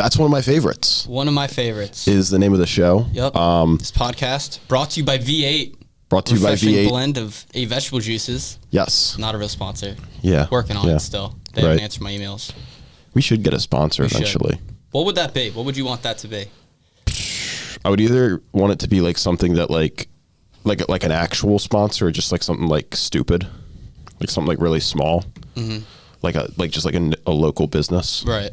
That's one of my favorites. One of my favorites. Is the name of the show. Yep. This podcast brought to you by V8. Brought to you by Refreshing V8. blend of 8 vegetable juices. Yes. Not a real sponsor. Yeah. Working on it still. They haven't answered my emails. We should get a sponsor eventually. What would that be? What would you want that to be? I would either want it to be like something that like an actual sponsor, or just like something like stupid, like something like really small, like just like a local business, Right.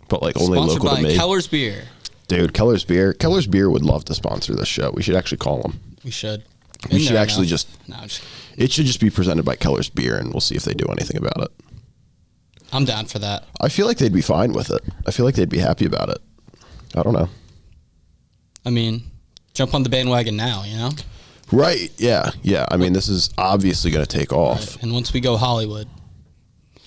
But like only Sponsored local to me. Keller's Beer. Dude, Keller's Beer. Keller's Beer would love to sponsor this show. We should actually call them. We should. We should actually it should just be presented by Keller's Beer, and we'll see if they do anything about it. I'm down for that. I feel like they'd be fine with it. I feel like they'd be happy about it. I don't know. I mean, jump on the bandwagon now, you know? Right. Yeah. Yeah. I mean, this is obviously going to take off. Right. And once we go Hollywood.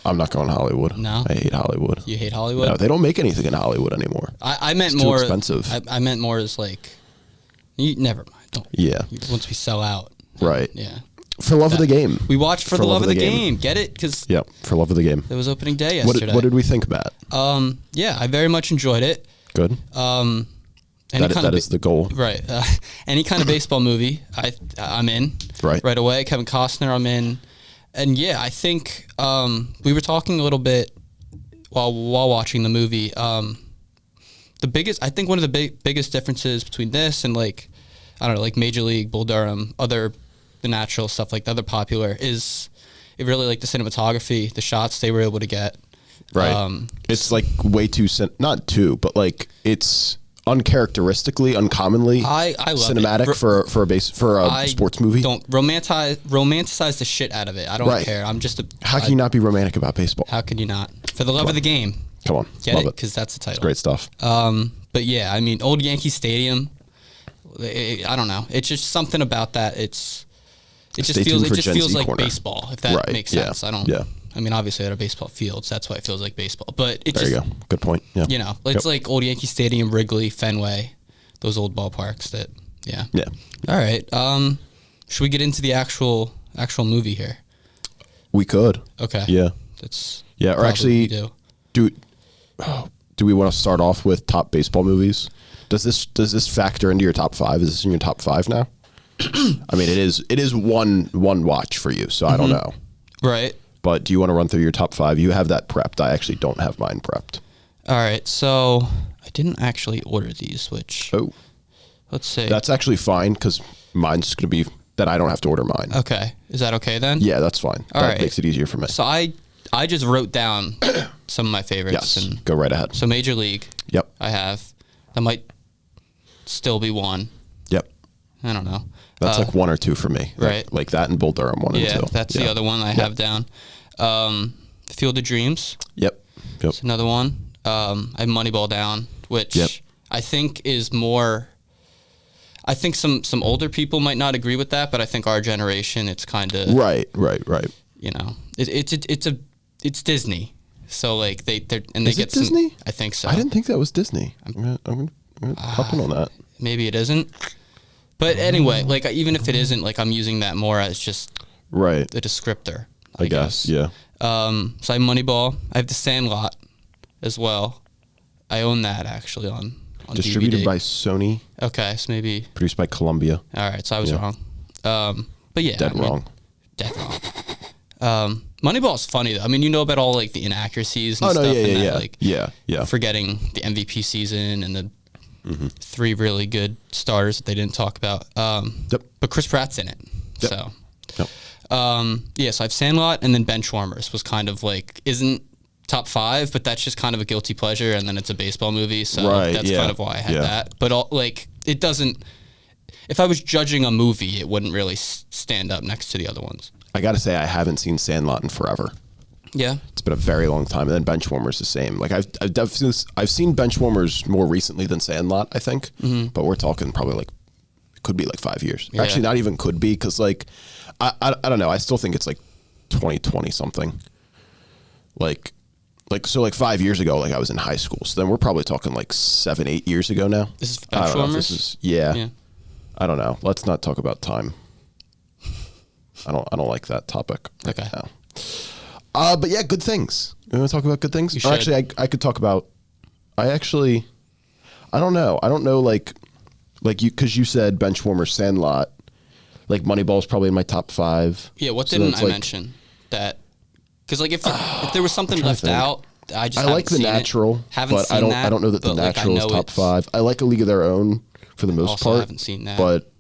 I'm not going to Hollywood. No? I hate Hollywood. You hate Hollywood? No, they don't make anything in Hollywood anymore. I meant it's more. Too expensive. I meant more as like, never mind. Don't. Yeah. Once we sell out. Right. Yeah. For love of the game. We watched for the love of the game. Get it? Because yeah, for love of the game. It was opening day yesterday. What did we think, Matt? Yeah, I very much enjoyed it. Good. That is the goal. Right. Any kind of baseball movie, I'm in. Right away. Kevin Costner, I'm in. And yeah, I think we were talking a little bit while watching the movie. I think one of the biggest differences between this and like, I don't know, like Major League, Bull Durham, the natural stuff, like the other popular, is it really like the cinematography, the shots they were able to get. Right. It's like way too, not too, but like it's uncharacteristically, uncommonly I love cinematic it. for a sports movie. Don't romanticize the shit out of it. I don't care. I'm just How can you not be romantic about baseball? How can you not? For the love of the game. Come on. Get Love it? Because that's the title. It's great stuff. But yeah, I mean, old Yankee Stadium. I don't know. It's just something about that. It just feels like baseball, if that makes sense. I mean, obviously there are baseball fields. That's why it feels like baseball. But there you go. Good point. Yeah. You know, it's like old Yankee Stadium, Wrigley, Fenway, those old ballparks that, yeah. Yeah. All right. Should we get into the actual movie here? We could. Okay. Yeah. Or actually, do we want to start off with top baseball movies? Does this factor into your top 5? Is this in your top 5 now? I mean, it is one watch for you, so I don't know. Right. But do you want to run through your top 5? You have that prepped. I actually don't have mine prepped. All right. So I didn't actually order these, which let's see. That's actually fine because mine's going to be that I don't have to order mine. Okay. Is that okay then? Yeah, that's fine. All that makes it easier for me. So I just wrote down some of my favorites. Yes. Go right ahead. So Major League. Yep. I have. That might still be one. Yep. I don't know. That's like 1 or 2 for me. Right. Like that and Bull Durham 1 and 2. Yeah, that's the other one I have down. Field of Dreams. Yep. That's another one. I have Moneyball down, which I think is more. I think some older people might not agree with that, but I think our generation, it's kind of right. You know, it's Disney, so like they get Disney? I think so. I didn't think that was Disney. I'm gonna pop in on that. Maybe it isn't, but anyway, like even if it isn't, like I'm using that more as just a descriptor. I guess. Yeah. So I have Moneyball. I have The Sandlot as well. I own that actually on Distributed DVD. by Sony. Okay, so maybe produced by Columbia. All right, so I was wrong. But yeah, dead wrong. Moneyball's funny though. I mean, you know about all like the inaccuracies and stuff. Yeah. Forgetting the MVP season and the 3 really good stars that they didn't talk about. But Chris Pratt's in it. So I have Sandlot, and then Benchwarmers was kind of like isn't top 5, but that's just kind of a guilty pleasure, and then it's a baseball movie, so that's kind of why I had that. But it doesn't. If I was judging a movie, it wouldn't really stand up next to the other ones. I got to say, I haven't seen Sandlot in forever. Yeah, it's been a very long time. And then Benchwarmers the same. Like I've seen Benchwarmers more recently than Sandlot, I think. But we're talking probably like it could be like 5 years. Yeah. Actually, not even could be because like I don't know. I still think it's like 2020 something. Like 5 years ago, like I was in high school. So then we're probably talking like 7-8 years ago now. This is Benchwarmers? This is I don't know. Let's not talk about time. I don't like that topic. Okay. Now. But yeah, good things. You want to talk about good things? Or actually, I could talk about I don't know. I don't know, like you, because you said Benchwarmer, Sandlot. Like Moneyball's probably in my top 5. Yeah, what didn't I mention? That because like if there was something left out, I like The Natural, but I don't know that The Natural is top 5. I like A League of Their Own for the most part. I haven't seen that, but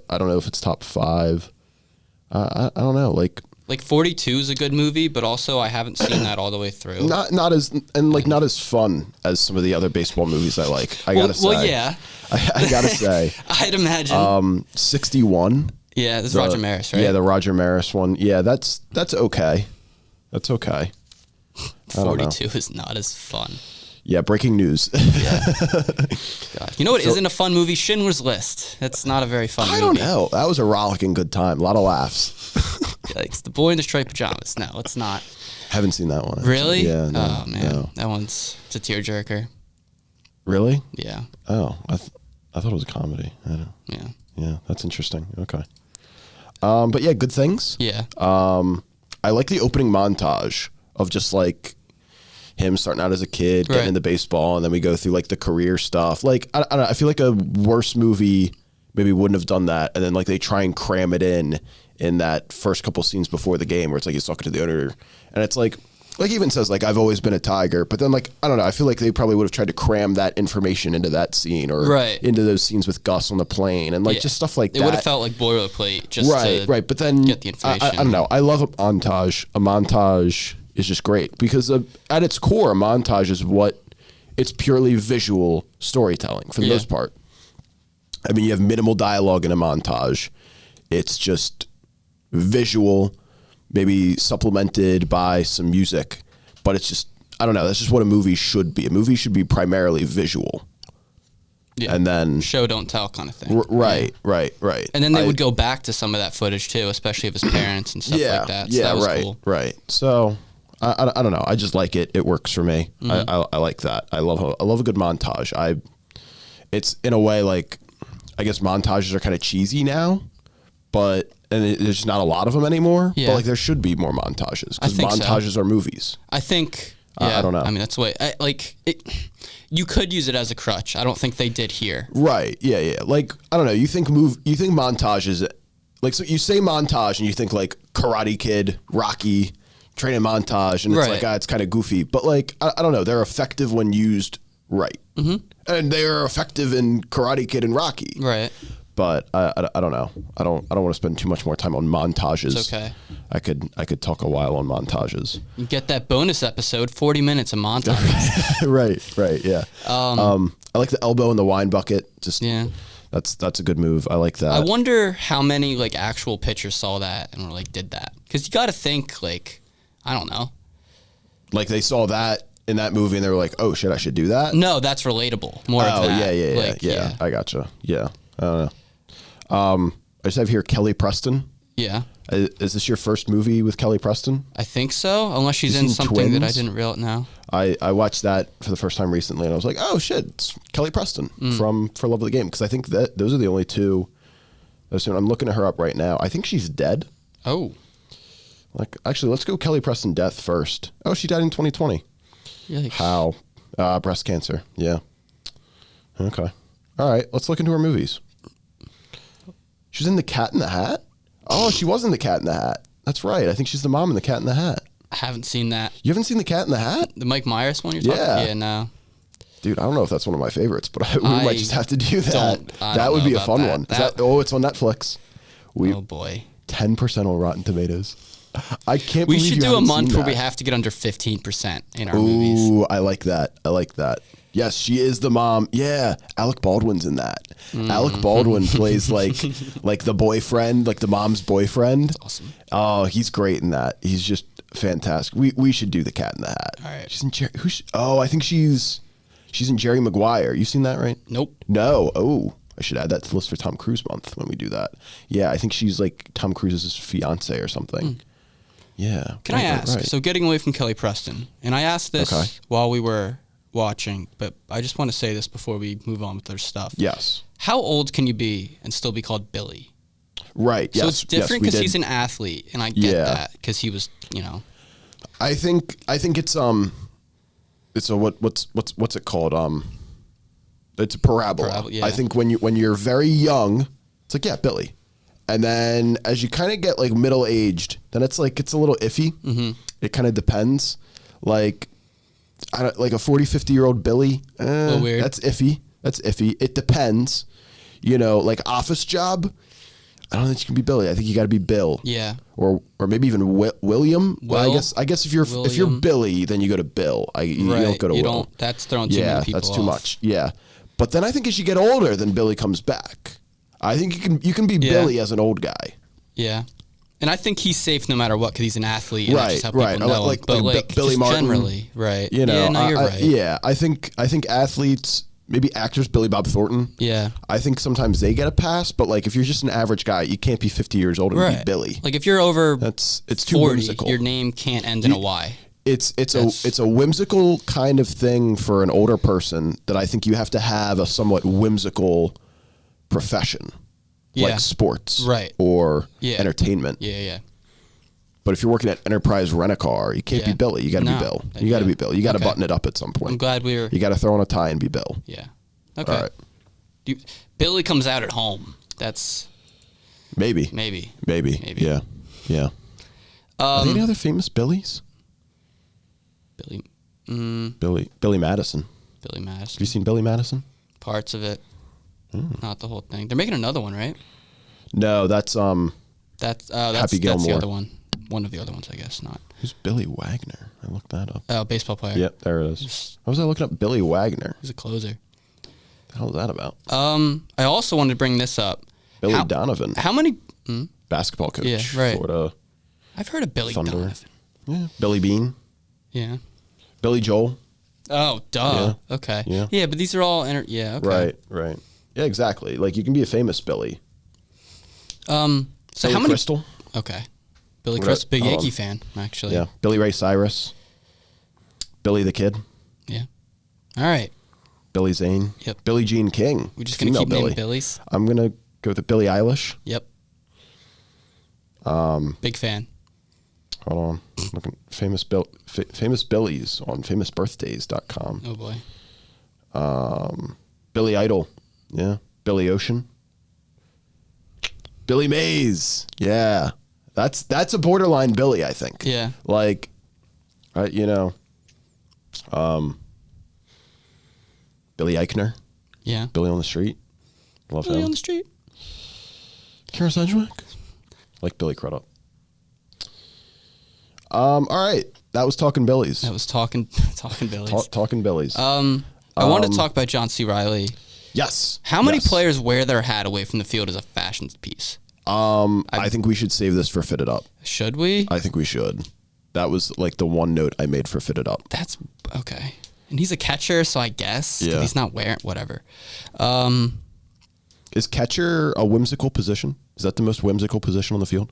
I don't know if it's top 5. I don't know, like 42 is a good movie, but also I haven't seen that all the way through. Not as fun as some of the other baseball movies I like. I gotta say. Well, yeah. I gotta say. I'd imagine. 61. Yeah, this is Roger Maris, right? Yeah, the Roger Maris one. Yeah, that's okay. That's okay. 42 is not as fun. Yeah, breaking news. Yeah. God. You know what isn't a fun movie? Schindler's List. That's not a very fun movie. I don't know. That was a rollicking good time. A lot of laughs. Yikes. The Boy in the Striped Pajamas. No, it's not. Haven't seen that one. Really? Yeah. No, oh, man. No. That one's it's a tearjerker. Really? Yeah. Oh, I thought it was a comedy. I don't know. Yeah. Yeah, that's interesting. Okay. But yeah, good things. Yeah. I like the opening montage of just like him starting out as a kid, getting into baseball, and then we go through like the career stuff. Like I don't know, I feel like a worse movie maybe wouldn't have done that, and then like they try and cram it in that first couple scenes before the game where it's like he's talking to the owner, and it's like he even says like I've always been a Tiger, but then like I don't know, I feel like they probably would have tried to cram that information into that scene or into those scenes with Gus on the plane and like just stuff like that. It would have felt like boilerplate just to but then get the information. I don't know. I love a montage. A montage is just great because at its core, a montage is it's purely visual storytelling for the most part. I mean, you have minimal dialogue in a montage. It's just visual, maybe supplemented by some music, but it's just, I don't know, that's just what a movie should be. A movie should be primarily visual. Yeah. And then show don't tell kind of thing. Right. And then they would go back to some of that footage too, especially of his parents and stuff like that. So that was cool. Right. So I don't know. I just like it. It works for me. Mm-hmm. I like that. I love a good montage. It's in a way like, I guess montages are kind of cheesy now, but there's just not a lot of them anymore. Yeah. But like there should be more montages because montages are movies. I think. Yeah, I don't know. I mean, that's the way. You could use it as a crutch. I don't think they did here. Right. Yeah. Like I don't know. You think montages, like so you say montage and you think like Karate Kid, Rocky, training montage, and it's like it's kind of goofy. But like I don't know. They're effective when used right. Mm-hmm. And they are effective in Karate Kid and Rocky. Right. But I don't know. I don't want to spend too much more time on montages. It's okay. I could talk a while on montages. You get that bonus episode, 40 minutes of montages. right, yeah. I like the elbow in the wine bucket. That's a good move. I like that. I wonder how many like actual pitchers saw that and were like did that, because you got to think like I don't know. Like they saw that in that movie and they were like, oh shit, I should do that. No, that's relatable. More of that. Yeah. I gotcha. Yeah. I don't know. I just have here Kelly Preston. Yeah. Is this your first movie with Kelly Preston? I think so, unless she's in something Twins? That I didn't realize now. I watched that for the first time recently, and I was like, oh shit, it's Kelly Preston from For Love of the Game, because I think that those are the only two. I'm looking at her up right now. I think she's dead. Oh. Like, actually, let's go Kelly Preston death first. Oh, she died in 2020. Yikes. How? Breast cancer. Yeah. Okay. All right, let's look into her movies. She was in The Cat in the Hat? Oh, she was in The Cat in the Hat. That's right. I think she's the mom in The Cat in the Hat. I haven't seen that. You haven't seen The Cat in the Hat? The Mike Myers one you're talking about? Yeah, no. Dude, I don't know if that's one of my favorites, but we might just have to do that. That would be a fun one. It's on Netflix. Oh, boy. 10% on Rotten Tomatoes. I can't believe we should do a month where we have to get under 15% in our movies. Ooh, I like that. Yes, she is the mom. Yeah, Alec Baldwin's in that. Alec Baldwin plays like the boyfriend, like the mom's boyfriend. That's awesome. Oh, he's great in that. He's just fantastic. We should do The Cat in the Hat. All right. She's in I think she's in Jerry Maguire. You seen that, right? Nope. No. Oh, I should add that to the list for Tom Cruise month when we do that. Yeah, I think she's like Tom Cruise's fiance or something. Yeah. Can I ask? Right. So getting away from Kelly Preston, and I asked this while we were watching, but I just want to say this before we move on with their stuff. Yes. How old can you be and still be called Billy? Right. So it's different because he's an athlete, and I get that because he was, I think it's So what's it called? It's a parabola. Yeah. I think when you're very young, it's like, yeah, Billy. And then as you kind of get like middle aged, then it's a little iffy. Mm-hmm. It kind of depends. Like like a 40, 50-year-old Billy, a little weird. That's iffy. It depends. Like office job, I don't think you can be Billy. I think you got to be Bill. Yeah. Or maybe even William. Will, I guess if you're Billy, then you go to Bill. You don't go to Will. That's throwing too many people that's too off. much. Yeah. But then I think as you get older, then Billy comes back. I think you can be Billy as an old guy. Yeah. And I think he's safe no matter what because he's an athlete. And Right, that's just how right. people know him. Like just Billy Martin. Generally, right. You're right. Yeah, I think athletes, maybe actors, Billy Bob Thornton. Yeah. I think sometimes they get a pass, but like if you're just an average guy, you can't be 50 years old and be Billy. Like if you're over it's 40, too whimsical. Your name can't end in a Y. It's a whimsical kind of thing for an older person that I think you have to have a somewhat whimsical profession. Like sports. Right. Or entertainment. Yeah. But if you're working at Enterprise Rent-A-Car, you can't be Billy. You got to be Bill. You got to be Bill. You got to button it up at some point. I'm glad we were. You got to throw on a tie and be Bill. Yeah. Okay. All right. Billy comes out at home. That's maybe. Yeah. Are there any other famous Billies? Billy Madison. Billy Madison. Have you seen Billy Madison? Parts of it. Not the whole thing. They're making another one, right? No, that's Happy Gilmore. That's the other one. One of the other ones, I guess. Not. Who's Billy Wagner? I looked that up. Oh, baseball player. Yep, there it is. How was I looking up Billy Wagner? He's a closer. What the hell is that about? I also wanted to bring this up. Billy Donovan. How many? Basketball coach. Yeah, right. Florida. I've heard of Billy Thunder. Donovan. Yeah. Billy Bean. Yeah. Billy Joel. Oh, duh. Yeah. Okay. Yeah. Yeah, but these are all. Okay. Right. Yeah, exactly. Like you can be a famous Billy. So Billy how many? Crystal. Okay. Billy Crystal, big Yankee fan, actually. Yeah. Billy Ray Cyrus. Billy the Kid. Yeah. All right. Billy Zane. Yep. Billie Jean King. We're just gonna keep naming Billies. I'm gonna go with Billie Eilish. Yep. Big fan. Hold on. Looking famous Billies on famousbirthdays.com. Oh boy. Billy Idol. Yeah. Billy Ocean. Billy Mays. Yeah. That's a borderline Billy, I think. Yeah. Like, Billy Eichner. Yeah. Billy on the Street. Love Billy him. on the Street. Kara Sedgwick. Like Billy Crudup. All right. That was Talking Billies. That was talking Billies. Talking Billies. I wanted to talk about John C. Reilly. Yes. How many players wear their hat away from the field as a fashion piece? I think we should save this for Fit It Up. Should we? I think we should. That was like the one note I made for Fit It Up. That's okay. And he's a catcher, so I guess 'cause he's not wearing whatever. Is catcher a whimsical position? Is that the most whimsical position on the field?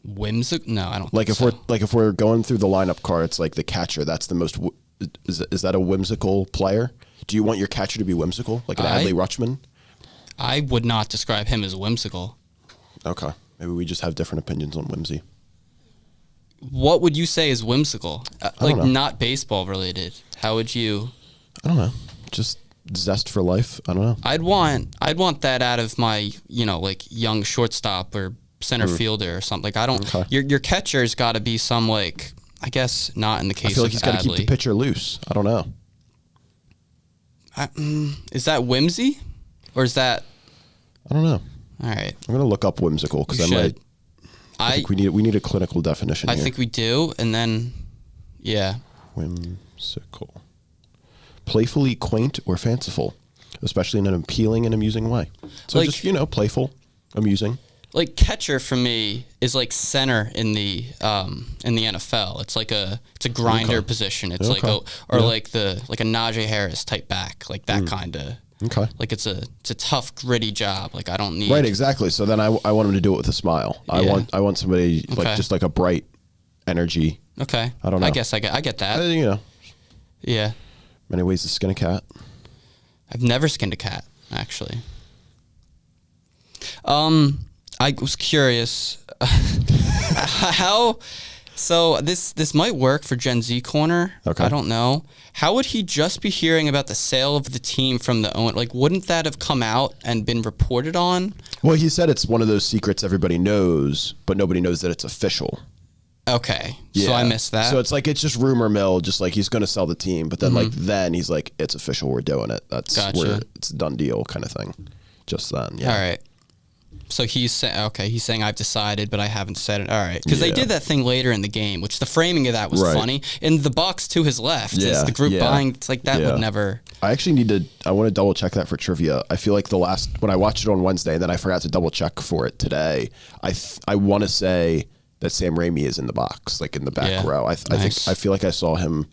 Whimsical? No, I don't. Like think if we're going through the lineup card, it's like the catcher. That's the most. Is that a whimsical player? Do you want your catcher to be whimsical, like an Adley Rutschman? I would not describe him as whimsical. Okay, maybe we just have different opinions on whimsy. What would you say is whimsical? Like know. not baseball related. How would you? I don't know. Just zest for life. I don't know. I'd want that out of my, like young shortstop or center fielder or something. Like I don't. Okay. Your catcher's got to be some like. I guess not in the case I feel like of he's got to keep the pitcher loose. I don't know. Is that whimsy, or is that? I don't know. All right. I'm gonna look up whimsical because I think we need a clinical definition. I think we do, and then, yeah. Whimsical, playfully quaint or fanciful, especially in an appealing and amusing way. So like, just playful, amusing. Like catcher for me is like center in the NFL. It's like a grinder position. It's like like a Najee Harris type back, like that kind of. Okay. Like it's a tough, gritty job. Like I don't need. Right, exactly. So then I want him to do it with a smile. I want somebody like just like a bright energy. Okay. I don't know. I guess I get that. Yeah. Many ways to skin a cat. I've never skinned a cat, actually. I was curious how So this might work for Gen Z Corner. Okay. I don't know. How would he just be hearing about the sale of the team from the owner? Like, wouldn't that have come out and been reported on? Well, he said it's one of those secrets everybody knows, but nobody knows that it's official. Okay. Yeah. So I missed that. So it's like, it's just rumor mill, just like he's going to sell the team. But then then he's like, it's official. We're doing it. That's where it's a done deal kind of thing. Just then. Yeah. All right. So he's saying I've decided, but I haven't said it. All right, because they did that thing later in the game, which the framing of that was funny. In the box to his left is the group buying. It's like that would never. I actually I want to double check that for trivia. I feel like when I watched it on Wednesday, and then I forgot to double check for it today. I want to say that Sam Raimi is in the box, like in the back row. I feel like I saw him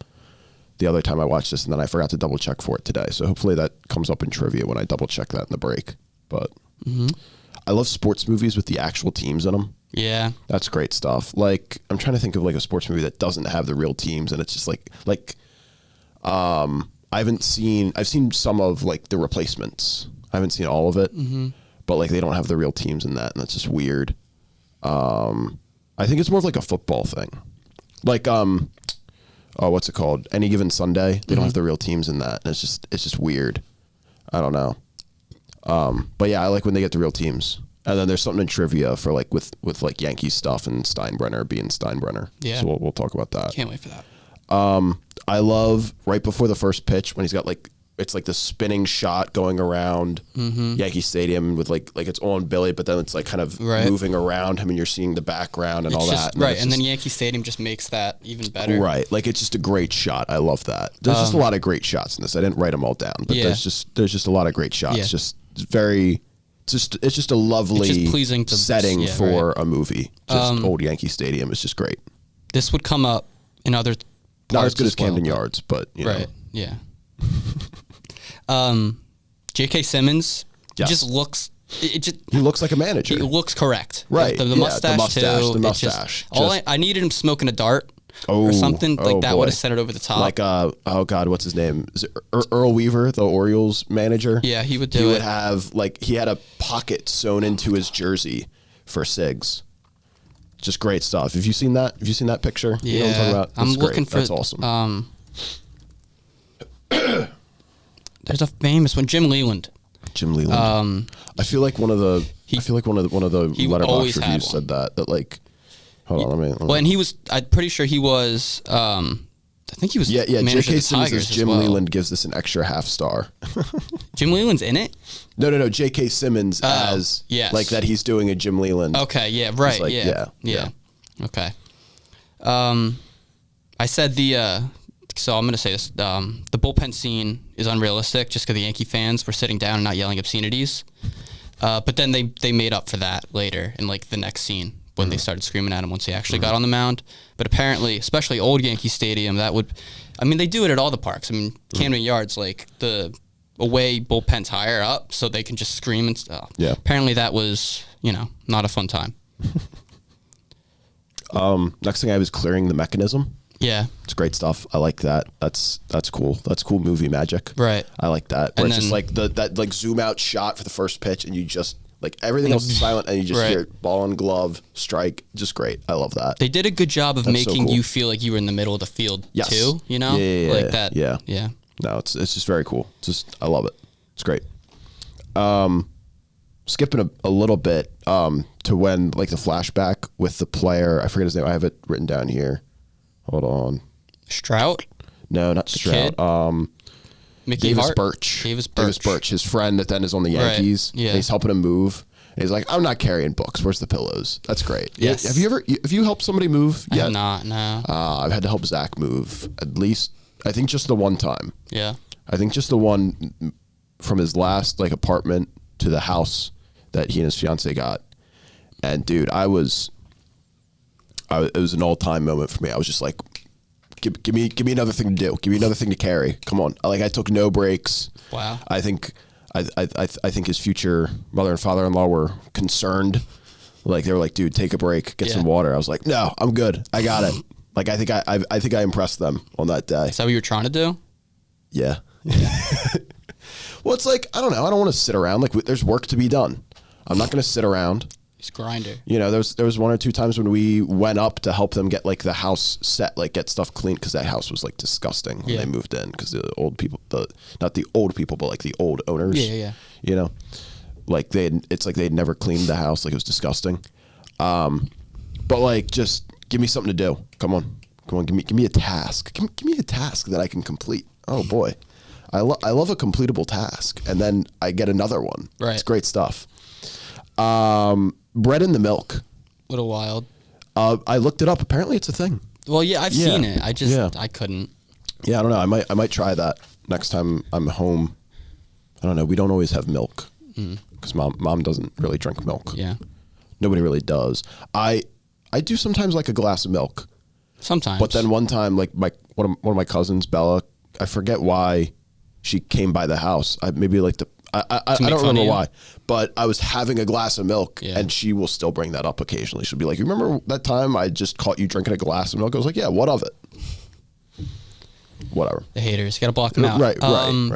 the other time I watched this, and then I forgot to double check for it today. So hopefully that comes up in trivia when I double check that in the break. But. I love sports movies with the actual teams in them. Yeah. That's great stuff. Like, I'm trying to think of like a sports movie that doesn't have the real teams, and it's just I've seen some of like The Replacements. I haven't seen all of it, but like they don't have the real teams in that, and that's just weird. I think it's more of like a football thing. Like, what's it called? Any Given Sunday. They don't have the real teams in that, and it's just weird. I don't know. But yeah, I like when they get the real teams. And then there's something in trivia for like with like Yankees stuff and Steinbrenner being Steinbrenner. Yeah. So we'll talk about that. Can't wait for that. I love right before the first pitch when he's got like, it's like the spinning shot going around Yankee Stadium with like it's on Billy, but then it's like kind of moving around him and you're seeing the background and all that. And then Yankee Stadium just makes that even better. Right. Like it's just a great shot. I love that. There's just a lot of great shots in this. I didn't write them all down, but there's just a lot of great shots. Just it's just a lovely just pleasing setting for a movie. Just old Yankee Stadium is just great. This would come up in other not as good as Camden Yards, but you know. Yeah. J.K. Simmons just looks. He looks like a manager. He looks correct. Right. The mustache too. The mustache. I needed him smoking a dart. Or something like that would have set it over the top. Like, oh God, what's his name? Is it Earl Weaver, the Orioles manager? Yeah, he would do it. He would have, like, he had a pocket sewn into his jersey for cigs. Just great stuff. Have you seen that? Have you seen that picture? Yeah. You know what I'm talking about? I'm looking for. That's awesome. There's a famous one, Jim Leland. Jim Leland. I feel like one of the Letterboxd reviews said that like. Hold on, let me. Well, and he was. I'm pretty sure he was. I think he was. Yeah. J.K. Simmons says Jim Leland gives this an extra half star. Jim Leland's in it. No. J.K. Simmons as like that. He's doing a Jim Leland. Okay. Yeah. Right. Like, yeah. Okay. I said so I'm going to say this. The bullpen scene is unrealistic just because the Yankee fans were sitting down and not yelling obscenities. But then they made up for that later in like the next scene. When they started screaming at him once he actually got on the mound. But apparently, especially old Yankee Stadium, they do it at all the parks. I mean, Camden Yards, like the away bullpen's higher up, so they can just scream and stuff. Yeah. Apparently that was, not a fun time. Next thing I have is Clearing the Mechanism. Yeah. It's great stuff. I like that. That's cool. That's cool movie magic. Right. I like that. Where it's just like that like zoom out shot for the first pitch and you just like everything else is silent and you just hear ball and glove, strike. Just great. I love that. They did a good job of making you feel like you were in the middle of the field too, Yeah, like that. Yeah. Yeah. No, it's just very cool. I love it. It's great. Skipping a little bit to when like the flashback with the player, I forget his name. I have it written down here. Hold on. Strout? No, not Strout. Davis Birch. Davis Birch, his friend that then is on the Yankees. Right. Yeah. And he's helping him move. And he's like, I'm not carrying books. Where's the pillows? That's great. Yes. Have you helped somebody move yet? I have not, no. I've had to help Zach move at least, I think just the one time. Yeah. I think just the one from his last like apartment to the house that he and his fiance got. And dude, it was an all-time moment for me. I was just like, give me another thing to do. Give me another thing to carry. Come on. I took no breaks. Wow. I think his future mother and father-in-law were concerned. Like they were like, dude, take a break, get some water. I was like, no, I'm good. I got it. Like I think I impressed them on that day. Is that what you were trying to do? Yeah. Well, it's like, I don't know. I don't want to sit around. Like there's work to be done. I'm not going to sit around. He's a grinder. You know, there was one or two times when we went up to help them get like the house set, like get stuff cleaned, because that house was like disgusting when they moved in, because the old people, not the old people, but like the old owners. Yeah. You know, like it's like they'd never cleaned the house, like it was disgusting. But like, just give me something to do. Come on, give me a task. Give me a task that I can complete. Oh boy, I love a completable task, and then I get another one. Right, it's great stuff. Bread in the milk. Little wild. I looked it up. Apparently, it's a thing. Well, yeah, I've seen it. I couldn't. Yeah, I don't know. I might try that next time I'm home. I don't know. We don't always have milk because mom doesn't really drink milk. Yeah, nobody really does. I do sometimes like a glass of milk. Sometimes. But then one time, like one of my cousins, Bella, I forget why she came by the house. I don't remember why, but I was having a glass of milk, and she will still bring that up occasionally. She'll be like, "Remember that time I just caught you drinking a glass of milk?" I was like, "Yeah, what of it?" Whatever. The haters, got to block them out. Right.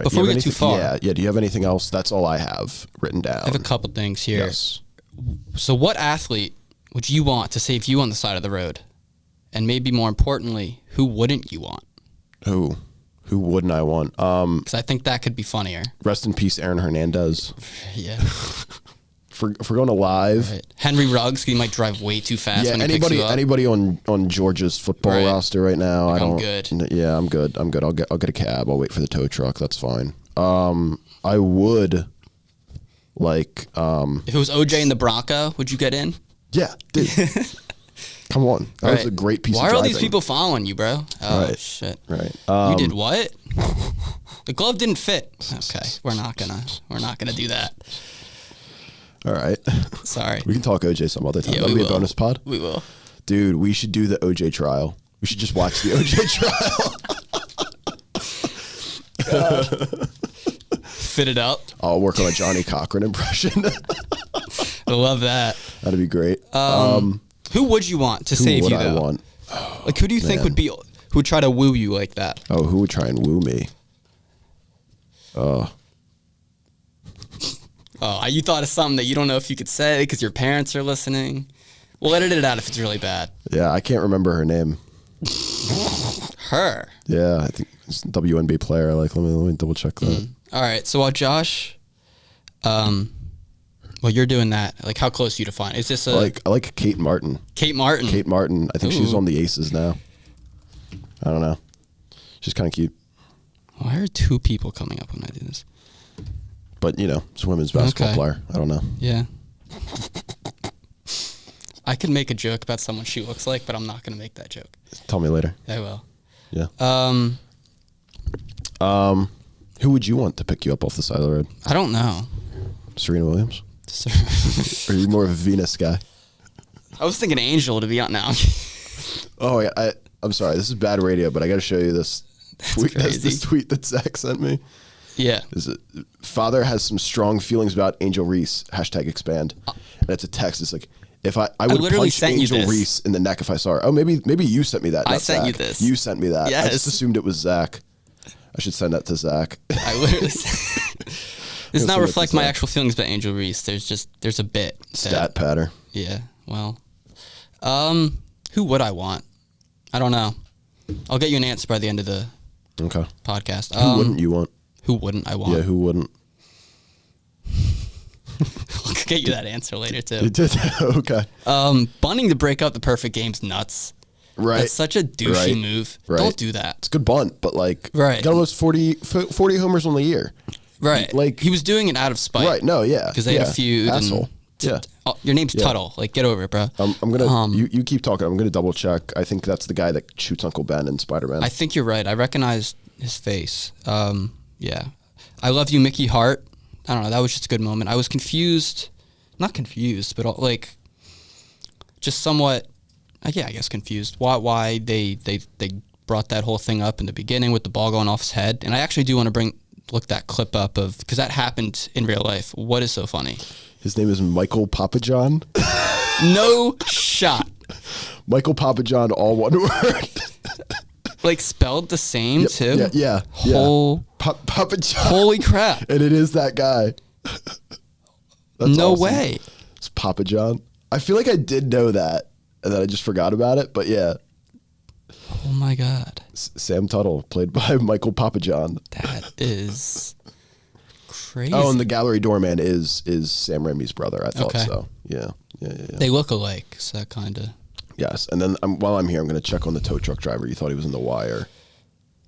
Before we get too far. Yeah. Do you have anything else? That's all I have written down. I have a couple things here. Yes. So what athlete would you want to save you on the side of the road? And maybe more importantly, who wouldn't you want? Who wouldn't I want? Because I think that could be funnier. Rest in peace, Aaron Hernandez. Yeah. If we're going to live. Right. Henry Ruggs, he might drive way too fast. Yeah, when he picks you up. anybody on Georgia's football roster right now. Like, I'm good. Yeah, I'm good. I'll get a cab. I'll wait for the tow truck. That's fine. I would like. If it was OJ in the Bronco, would you get in? Yeah, dude. Come on, that was a great piece. Why of are all driving. these people following you, bro? Oh shit! Right. You did what? The glove didn't fit. Okay, we're not gonna do that. All right. Sorry. We can talk OJ some other time. Yeah, That'll be a bonus pod. We will. Dude, we should do the OJ trial. We should just watch the OJ trial. Fit it up. I'll work on a Johnny Cochran impression. I love that. That'd be great. Who would you want to save you, though? Who would I want? Like, who do you think who would try to woo you like that? Oh, who would try and woo me? Oh, you thought of something that you don't know if you could say because your parents are listening. We'll edit it out if it's really bad. Yeah, I can't remember her name. Her? Yeah, I think it's a WNBA player. Let me double check that. All right, so while Josh, well, you're doing that. Like, how close are you to find? Is this I like Kate Martin. Kate Martin. Kate Martin. I think she's on the Aces now. I don't know. She's kind of cute. Why are two people coming up when I do this? But, you know, it's a women's basketball player. I don't know. Yeah. I could make a joke about someone she looks like, but I'm not going to make that joke. Tell me later. I will. Yeah. Who would you want to pick you up off the side of the road? I don't know. Serena Williams? Or are you more of a Venus guy? I was thinking Angel, to be honest now. Oh, I'm sorry. This is bad radio, but I got to show you this tweet. This tweet that Zach sent me. Yeah. Father has some strong feelings about Angel Reese. #expand. And it's a text. It's like, if I would punch Angel Reese in the neck if I saw her. Oh, maybe you sent me that. I sent you this. You sent me that. Yes. I just assumed it was Zach. I should send that to Zach. I literally does not reflect my actual feelings about Angel Reese. There's a bit. Stat patter. Yeah. Well, who would I want? I don't know. I'll get you an answer by the end of the podcast. Who wouldn't you want? Who wouldn't I want? Yeah, who wouldn't? I'll get you that answer later too. You did? Okay. Bunting to break up the perfect game's nuts. Right. That's such a douchey move. Right. Don't do that. It's a good bunt, but like, got almost 40 homers on the year. Right. Like, he was doing it out of spite. Right. No. Yeah. Because they had a feud. Asshole. Your name's Tuttle. Like, get over it, bro. I'm gonna. You keep talking. I'm gonna double check. I think that's the guy that shoots Uncle Ben in Spider-Man. I think you're right. I recognize his face. Yeah. I love you, Mickey Hart. I don't know. That was just a good moment. I was confused. Not confused, but like, just somewhat. Yeah, I guess confused. Why they brought that whole thing up in the beginning with the ball going off his head. And I actually do want to look that clip up of, because that happened in real life. What is so funny? His name is Michael Papajohn. No shot. Michael Papajohn, all one word. Like spelled the same too? Yeah. Papajohn. Holy crap. And it is that guy. That's no awesome. way. It's Papajohn. I feel like I did know that, and then I just forgot about it. But yeah. Oh my God. Sam Tuttle, played by Michael Papajohn. That is crazy. Oh, and the gallery doorman is Sam Raimi's brother. I thought so. Yeah. They look alike, so that kind of. Yes, and then while I'm here, I'm going to check on the tow truck driver. You thought he was in The Wire.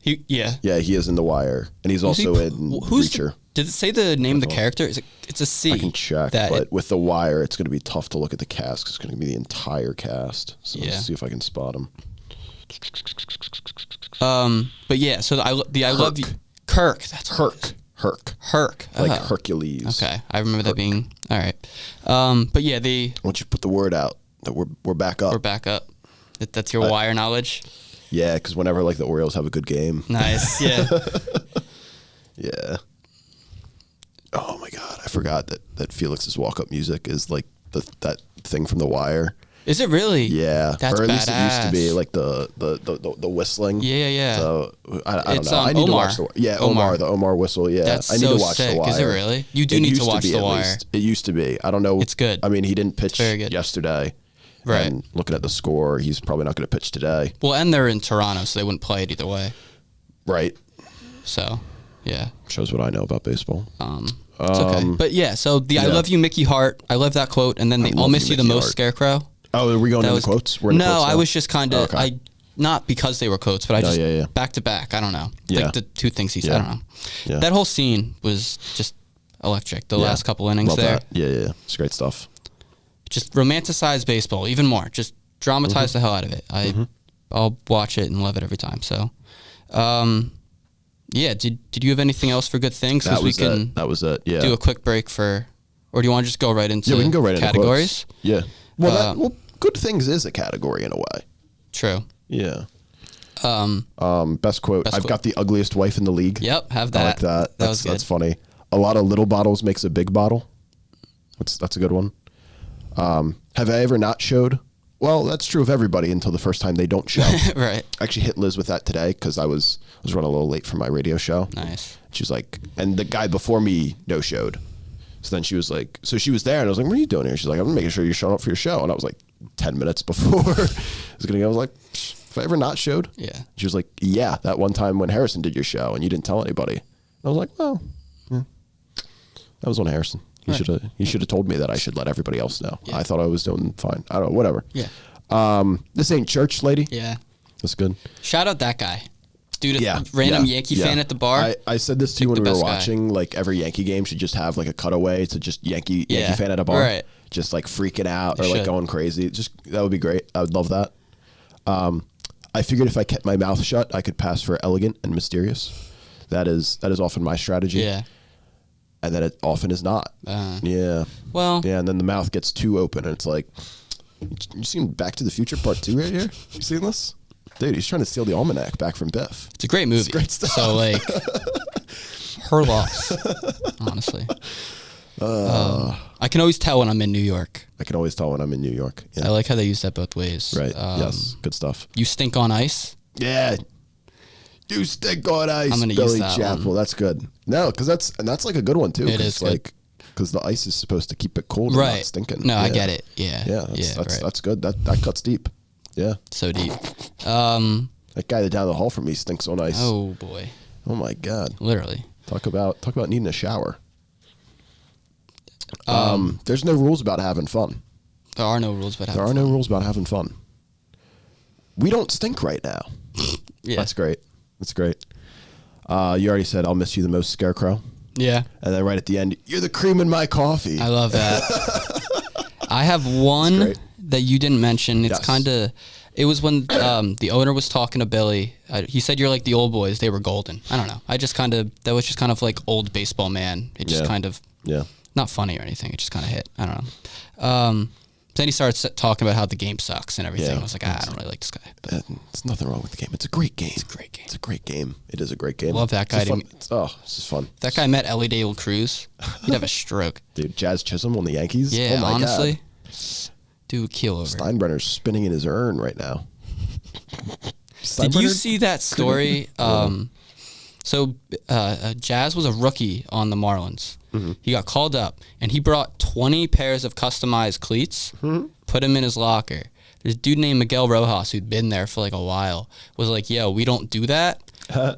Yeah, he is in The Wire, and he's also in Reacher. Did it say the name of the character? It's a C. I can check, but with The Wire, it's going to be tough to look at the cast because it's going to be the entire cast. So let's see if I can spot him. But yeah, so I love you, Kirk. That's Herc. Like Hercules. Okay, I remember that being all right. But yeah, why don't you put the word out that we're back up? We're back up. That's your Wire knowledge. Yeah, because whenever like the Orioles have a good game. Nice. Yeah. Yeah. Oh my God, I forgot that Felix's walk-up music is like that thing from The Wire. Is it really? Yeah, that's or at least badass. it used to be like the whistling. Yeah. So I don't know. I need Omar. to watch the Omar whistle. Yeah, that's I need so to watch sick. The Wire. Is it really? You do need to watch The Wire. It used to be. I don't know. It's good. I mean, he didn't pitch very good. yesterday. Right. And looking at the score, he's probably not going to pitch today. Well, and they're in Toronto, so they wouldn't play it either way. Right. So, yeah. Shows what I know about baseball. It's okay. But yeah, so I love you, Mickey Hart. I love that quote. And then I'll miss you the most, Scarecrow. Oh, are we going into quotes? We're in quotes now? I was just kind of, not because they were quotes, but I just, back to back, I don't know. Yeah. Like the two things he said, I don't know. Yeah. That whole scene was just electric, the last couple innings love there. That. Yeah. It's great stuff. Just romanticize baseball even more. Just dramatize the hell out of it. I'll watch it and love it every time. So, yeah. Did you have anything else for good things? That was it. Yeah. Do a quick break or do you want to just go right into? We can go right categories? Into quotes. Yeah. Well, good things is a category in a way. True. Yeah. Best quote. I've got the ugliest wife in the league. Yep. Have that. I like that. That's funny. A lot of little bottles makes a big bottle. That's a good one. Have I ever not showed? Well, that's true of everybody until the first time they don't show. Right. I actually hit Liz with that today because I was running a little late for my radio show. Nice. She was like, and the guy before me no showed. So then she was like, so she was there and I was like, what are you doing here? She's like, I'm making sure you're showing up for your show. And I was like 10 minutes before I was going to go, I was like, have I ever not showed? Yeah. She was like, yeah, that one time when Harrison did your show and you didn't tell anybody. And I was like, well, yeah. That was on Harrison. He should have told me that I should let everybody else know. Yeah. I thought I was doing fine. I don't know, whatever. Yeah. This ain't church, lady. Yeah. That's good. Shout out that guy. Dude, random Yankee fan at the bar. I said this to you when we were watching. Like every Yankee game should just have like a cutaway to just Yankee fan at a bar. Right. Just like freaking out or like going crazy. That would be great. I would love that. I figured if I kept my mouth shut, I could pass for elegant and mysterious. That is often my strategy. Yeah. And then it often is not. Yeah. Well. Yeah, and then the mouth gets too open, and it's like, you seen Back to the Future Part 2 right here? You seen this? Dude, he's trying to steal the almanac back from Biff. It's a great movie. It's great stuff. So, like, her loss, honestly. I can always tell when I'm in New York. I can always tell when I'm in New York. Yeah. I like how they use that both ways. Right. Yes. Good stuff. You stink on ice? Yeah. You stink on ice, I'm gonna Billy use that Chapel. one. That's good. No, because that's like a good one too. It is like because the ice is supposed to keep it cold and not stinking. No, I get it. Yeah. Yeah. That's good. That cuts deep. Yeah. So deep. That guy down the hall from me stinks on ice. Oh boy. Oh my God. Literally. Talk about needing a shower. There's no rules about having fun. There are no rules about having fun. There are no rules about having fun. We don't stink right now. Yeah. That's great. That's great. You already said, I'll miss you the most, Scarecrow. Yeah. And then right at the end, you're the cream in my coffee. I love that. I have one that you didn't mention. It's kind of, it was when the owner was talking to Billy. He said, you're like the old boys. They were golden. I don't know. That was just kind of like old baseball man. It just kind of, not funny or anything. It just kind of hit. I don't know. Then he started talking about how the game sucks and everything. I was like, I don't really like this guy. But there's nothing wrong with the game. It's a great game. It's a great game. It's a great game. It is a great game. Love that guy. It's just fun. That guy met Ellie De La Cruz. He'd have a stroke. Dude, Jazz Chisholm on the Yankees? Yeah, oh my honestly. God. Dude, keel over. Steinbrenner's spinning in his urn right now. Did you see that story? So Jazz was a rookie on the Marlins. He got called up, and he brought 20 pairs of customized cleats, put them in his locker. This dude named Miguel Rojas, who'd been there for like a while, was like, yo, we don't do that.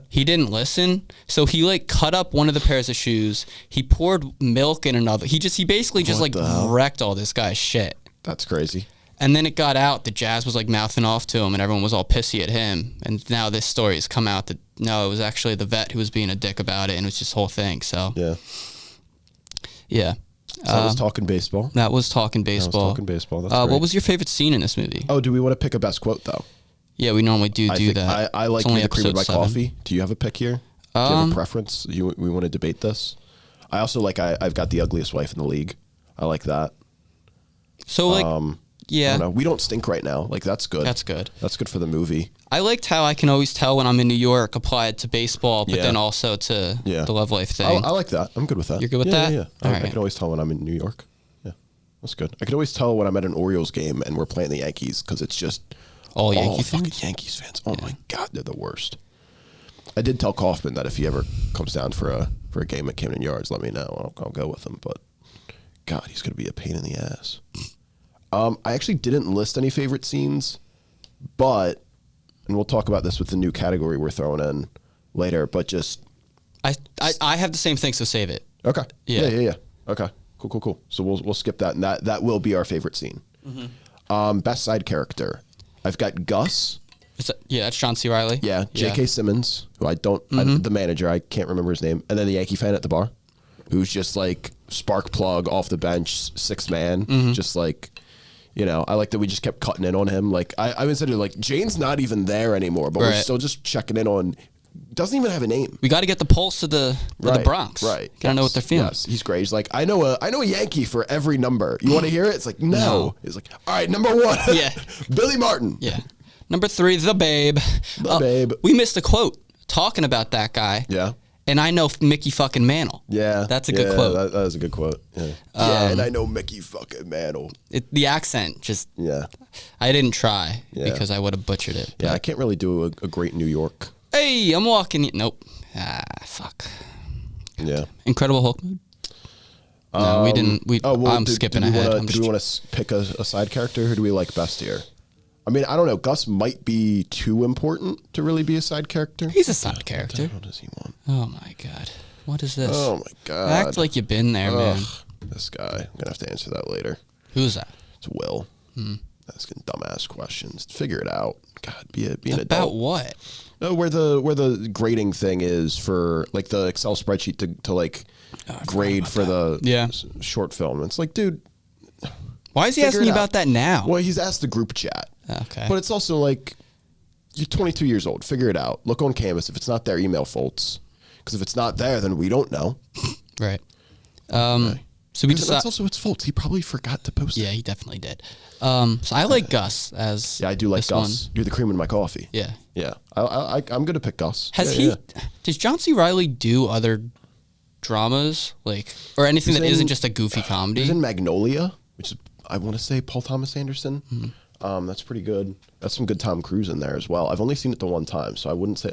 He didn't listen. So he like cut up one of the pairs of shoes. He poured milk in another. He basically just like wrecked all this guy's shit. That's crazy. And then it got out that Jazz was like mouthing off to him and everyone was all pissy at him. And now this story has come out that no, it was actually the vet who was being a dick about it and it was just whole thing. So yeah. So that was talking baseball. That was talking baseball. That's what was your favorite scene in this movie? Oh, do we want to pick a best quote though? Yeah, we normally do that. I like the cream of my coffee. Do you have a pick here? Do you have a preference? We want to debate this? I also like I've got the ugliest wife in the league. I like that. So like yeah. I don't know. We don't stink right now. Like that's good. That's good. That's good for the movie. I liked how I can always tell when I'm in New York, apply it to baseball, but then also to the Love Life thing. I like that. I'm good with that. You're good with that? Yeah. I can always tell when I'm in New York. Yeah, that's good. I can always tell when I'm at an Orioles game and we're playing the Yankees because it's just all Yankee fucking Yankees fans. Oh my God, they're the worst. I did tell Kaufman that if he ever comes down for a game at Camden Yards, let me know. I'll go with him. But God, he's gonna be a pain in the ass. I actually didn't list any favorite scenes, but, and we'll talk about this with the new category we're throwing in later, but just... I have the same thing, so save it. Okay. Yeah. Okay. Cool. So we'll skip that, and that will be our favorite scene. Best side character. I've got Gus. That's John C. Reilly. Yeah. J.K. Simmons, who the manager, I can't remember his name, and then the Yankee fan at the bar, who's just like spark plug off the bench, sixth man, just like... You know, I like that we just kept cutting in on him. Like, I was saying, like, Jane's not even there anymore, but we're still just checking in on. Doesn't even have a name. We got to get the pulse of the Bronx. Right. Gotta know what they're feeling. Yes, he's great. He's like, I know a Yankee for every number. You want to hear it? It's like, no. He's like, all right, number 1. Yeah. Billy Martin. Yeah. Number 3, the Babe. The Babe. We missed a quote talking about that guy. Yeah. And I know Mickey fucking Mantle. Yeah. That's a good quote. That is a good quote. Yeah. And I know Mickey fucking Mantle. The accent just... Yeah. I didn't try because I would have butchered it. Yeah, I can't really do a great New York. Hey, I'm walking... Nope. Fuck. Yeah. Incredible Hulk mode? No, we didn't... I'm skipping ahead. Do we want to pick a side character? Who do we like best here? I mean, I don't know. Gus might be too important to really be a side character. He's a side character. What does he want? Oh, my God. What is this? Oh, my God. Act like you've been there, man. This guy. I'm going to have to answer that later. Who's that? It's Will. Asking dumbass questions. Figure it out. God, be an adult. About what? No, where the grading thing is for, like, the Excel spreadsheet to like, grade for the short film. It's like, dude... Why is he asking you about that now? Well, he's asked the group chat. Okay. But it's also like, you're 22 years old. Figure it out. Look on Canvas. If it's not there, email Foltz. Because if it's not there, then we don't know. Right. So we that's also it's Foltz. He probably forgot to post it. Yeah, he definitely did. So I like Gus as... Yeah, I do like Gus. You're the cream in my coffee. Yeah. Yeah. I'm going to pick Gus. Does John C. Reilly do other dramas? Or anything that isn't just a goofy comedy? He's in Magnolia, which is... I want to say Paul Thomas Anderson. That's pretty good. That's some good Tom Cruise in there as well. I've only seen it the one time, so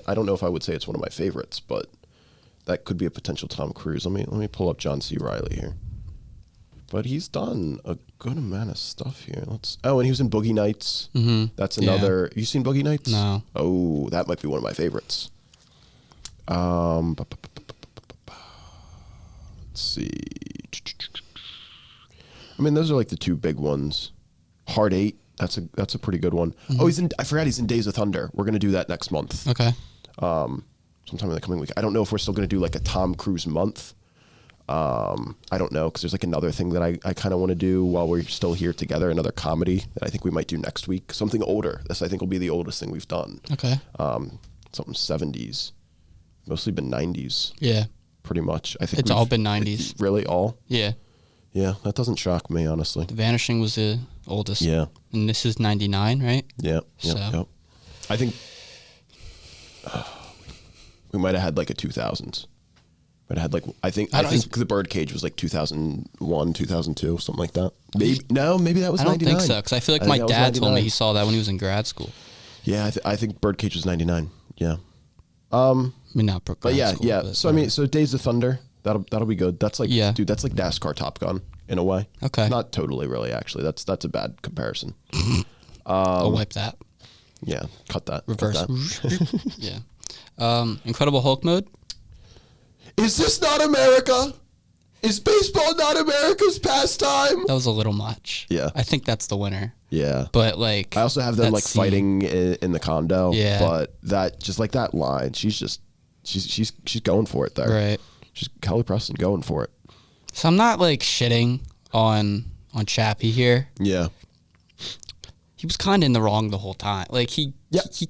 I don't know if I would say it's one of my favorites, but that could be a potential Tom Cruise. Let me pull up John C. Reilly here. But he's done a good amount of stuff here. And he was in Boogie Nights. That's another. You seen Boogie Nights? No. Oh, that might be one of my favorites. Let's see. I mean, those are like the two big ones. Hard 8, that's a pretty good one. Oh, I forgot he's in Days of Thunder. We're going to do that next month. Okay. Sometime in the coming week. I don't know if we're still going to do like a Tom Cruise month. I don't know, because there's like another thing that I kind of want to do while we're still here together, another comedy that I think we might do next week. Something older. This I think will be the oldest thing we've done. Okay. Something 70s. Mostly been 90s. Yeah. Pretty much. I think it's all been 90s. Really, all? Yeah. Yeah, that doesn't shock me, honestly. The Vanishing was the oldest. Yeah. And this is 99, right? Yeah. I think we might have had like a 2000s. Might have had I think the Birdcage was like 2001, 2002, something like that. Maybe that was 99. I don't think so, because I feel like my dad told me he saw that when he was in grad school. Yeah, I think Birdcage was 99. Yeah. I mean, not Brook. But yeah, School, yeah. But So I mean, so Days of Thunder, that'll be good. That's like, Yeah. dude, that's like NASCAR Top Gun in a way. Okay. Not totally, really. Actually, that's a bad comparison. I'll wipe that. Yeah, cut that. Reverse. Cut that. Yeah. Incredible Hulk mode. Is this not America? Is baseball not America's pastime? That was a little much. Yeah. I think that's the winner. Yeah. But like, I also have them that like scene- fighting in the condo. Yeah. But that just like that line, she's going for it there. Right. She's Kelly Preston going for it. So I'm not like shitting on Chappie here. Yeah. He was kind of in the wrong the whole time. Like he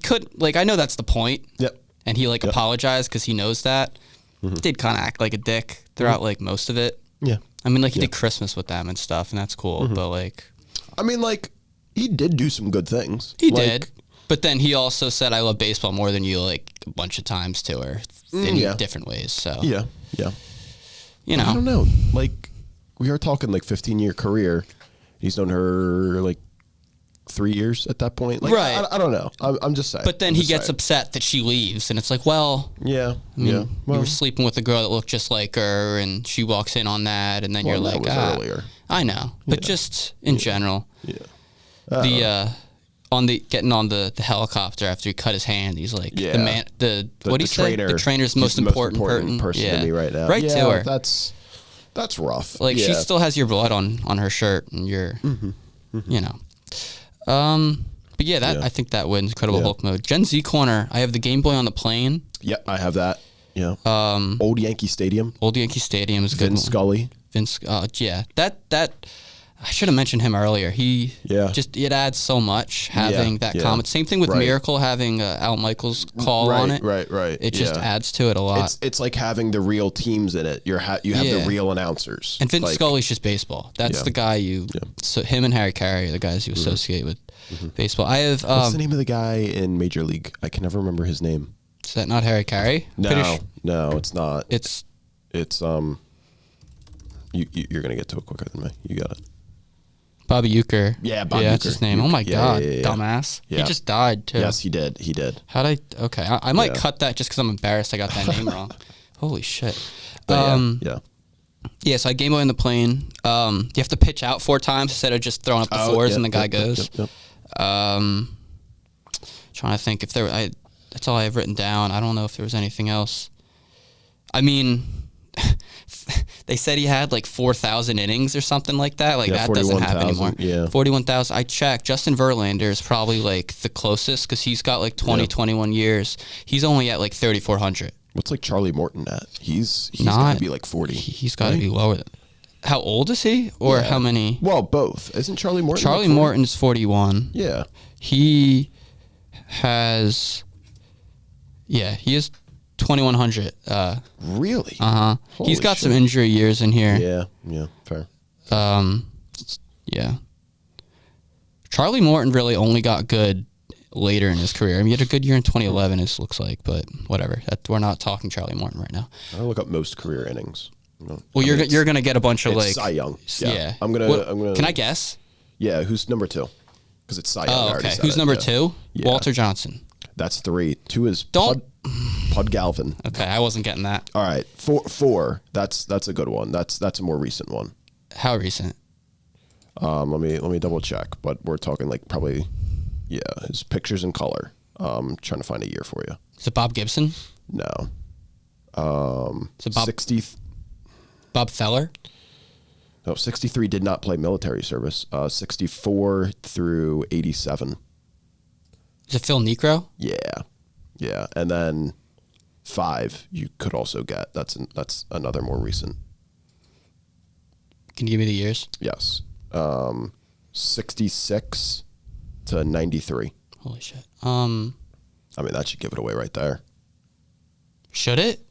couldn't, like, I know that's the point. Yep. And he like apologized because he knows that. He did kind of act like a dick throughout like most of it. Yeah. I mean, like he did Christmas with them and stuff, and that's cool. But like, I mean, like, he did do some good things. he Like, did. But then he also said, "I love baseball more than you," like a bunch of times to her in different ways. So Yeah. Yeah. you know, I don't know. Like, we are talking like 15-year career. He's known her like 3 years at that point. Like, Right. I don't know. I'm just saying. but then he gets upset that she leaves, and it's like, well, Yeah. I mean, yeah. you were sleeping with a girl that looked just like her, and she walks in on that, and then you're that like, was earlier. I know, but just in general, Yeah. getting on the helicopter after he cut his hand, he's like, Yeah. what do you say? The trainer's He's most the important person yeah. to me right now. Right yeah, to her. That's rough. Like yeah. she still has your blood on her shirt, and you're, you know. But yeah, that I think that wins Incredible Hulk mode. Gen Z corner. I have the Game Boy on the plane. Yep, I have that. Yeah. Old Yankee Stadium. Old Yankee Stadium is a good. Vin Scully. Vince, yeah, that I should have mentioned him earlier. He just it adds so much having that comment. Same thing with Miracle having Al Michaels call on it. Right. It just adds to it a lot. It's like having the real teams in it. You have the real announcers. And Vince Scully's just baseball. That's the guy so him and Harry Carey are the guys you associate with baseball. I have what's the name of the guy in Major League? I can never remember his name. Is that not Harry Carey? No, it's not. It's you're gonna get to it quicker than me. You got it. Bobby Euchre. Yeah, Bobby that's his name. Oh my God, yeah. dumbass. Yeah. He just died too. Yes, he did. Okay, I might cut that just because I'm embarrassed I got that name wrong. Holy shit. Yeah. Yeah, so I Game Boy in the plane. You have to pitch out 4 times instead of just throwing up the fours and the guy goes. Yep. Trying to think if that's all I have written down. I don't know if there was anything else. I mean, they said he had like 4,000 innings or something like that. Like that doesn't happen anymore. Yeah. 41,000. I checked. Justin Verlander is probably like the closest because he's got like 21 years. He's only at like 3,400. What's like Charlie Morton at? He's got to be like 40. He's got to be lower than. How old is he? Or how many? Well, both. Isn't Charlie Morton? Charlie like Morton's 41. Yeah. He has. Yeah, he is 2,100. Really? He's got some injury years in here. Yeah, fair. Yeah. Charlie Morton really only got good later in his career. I mean, he had a good year in 2011, it looks like, but whatever. We're not talking Charlie Morton right now. I'll look up most career innings. Well, you're gonna get a bunch of like Cy Young. Yeah. I'm gonna. Can I guess? Yeah. Who's number 2? Because it's Cy Young. Oh, okay. Who's number 2? Yeah. Walter Johnson. That's 3. 2 is Pud Galvin. Okay, I wasn't getting that. All right. 4. That's a good one. That's a more recent one. How recent? Let me double check. But we're talking like probably, his pictures in color. Trying to find a year for you. Is it Bob Gibson? No. Is it Bob 60. Bob Feller? No, 63 did not play military service. 64 through 87. Is it Phil Necro? Yeah, and then 5 you could also get. That's another more recent. Can you give me the years? Yes, 66 to 93. Holy shit. I mean, that should give it away right there. Should it?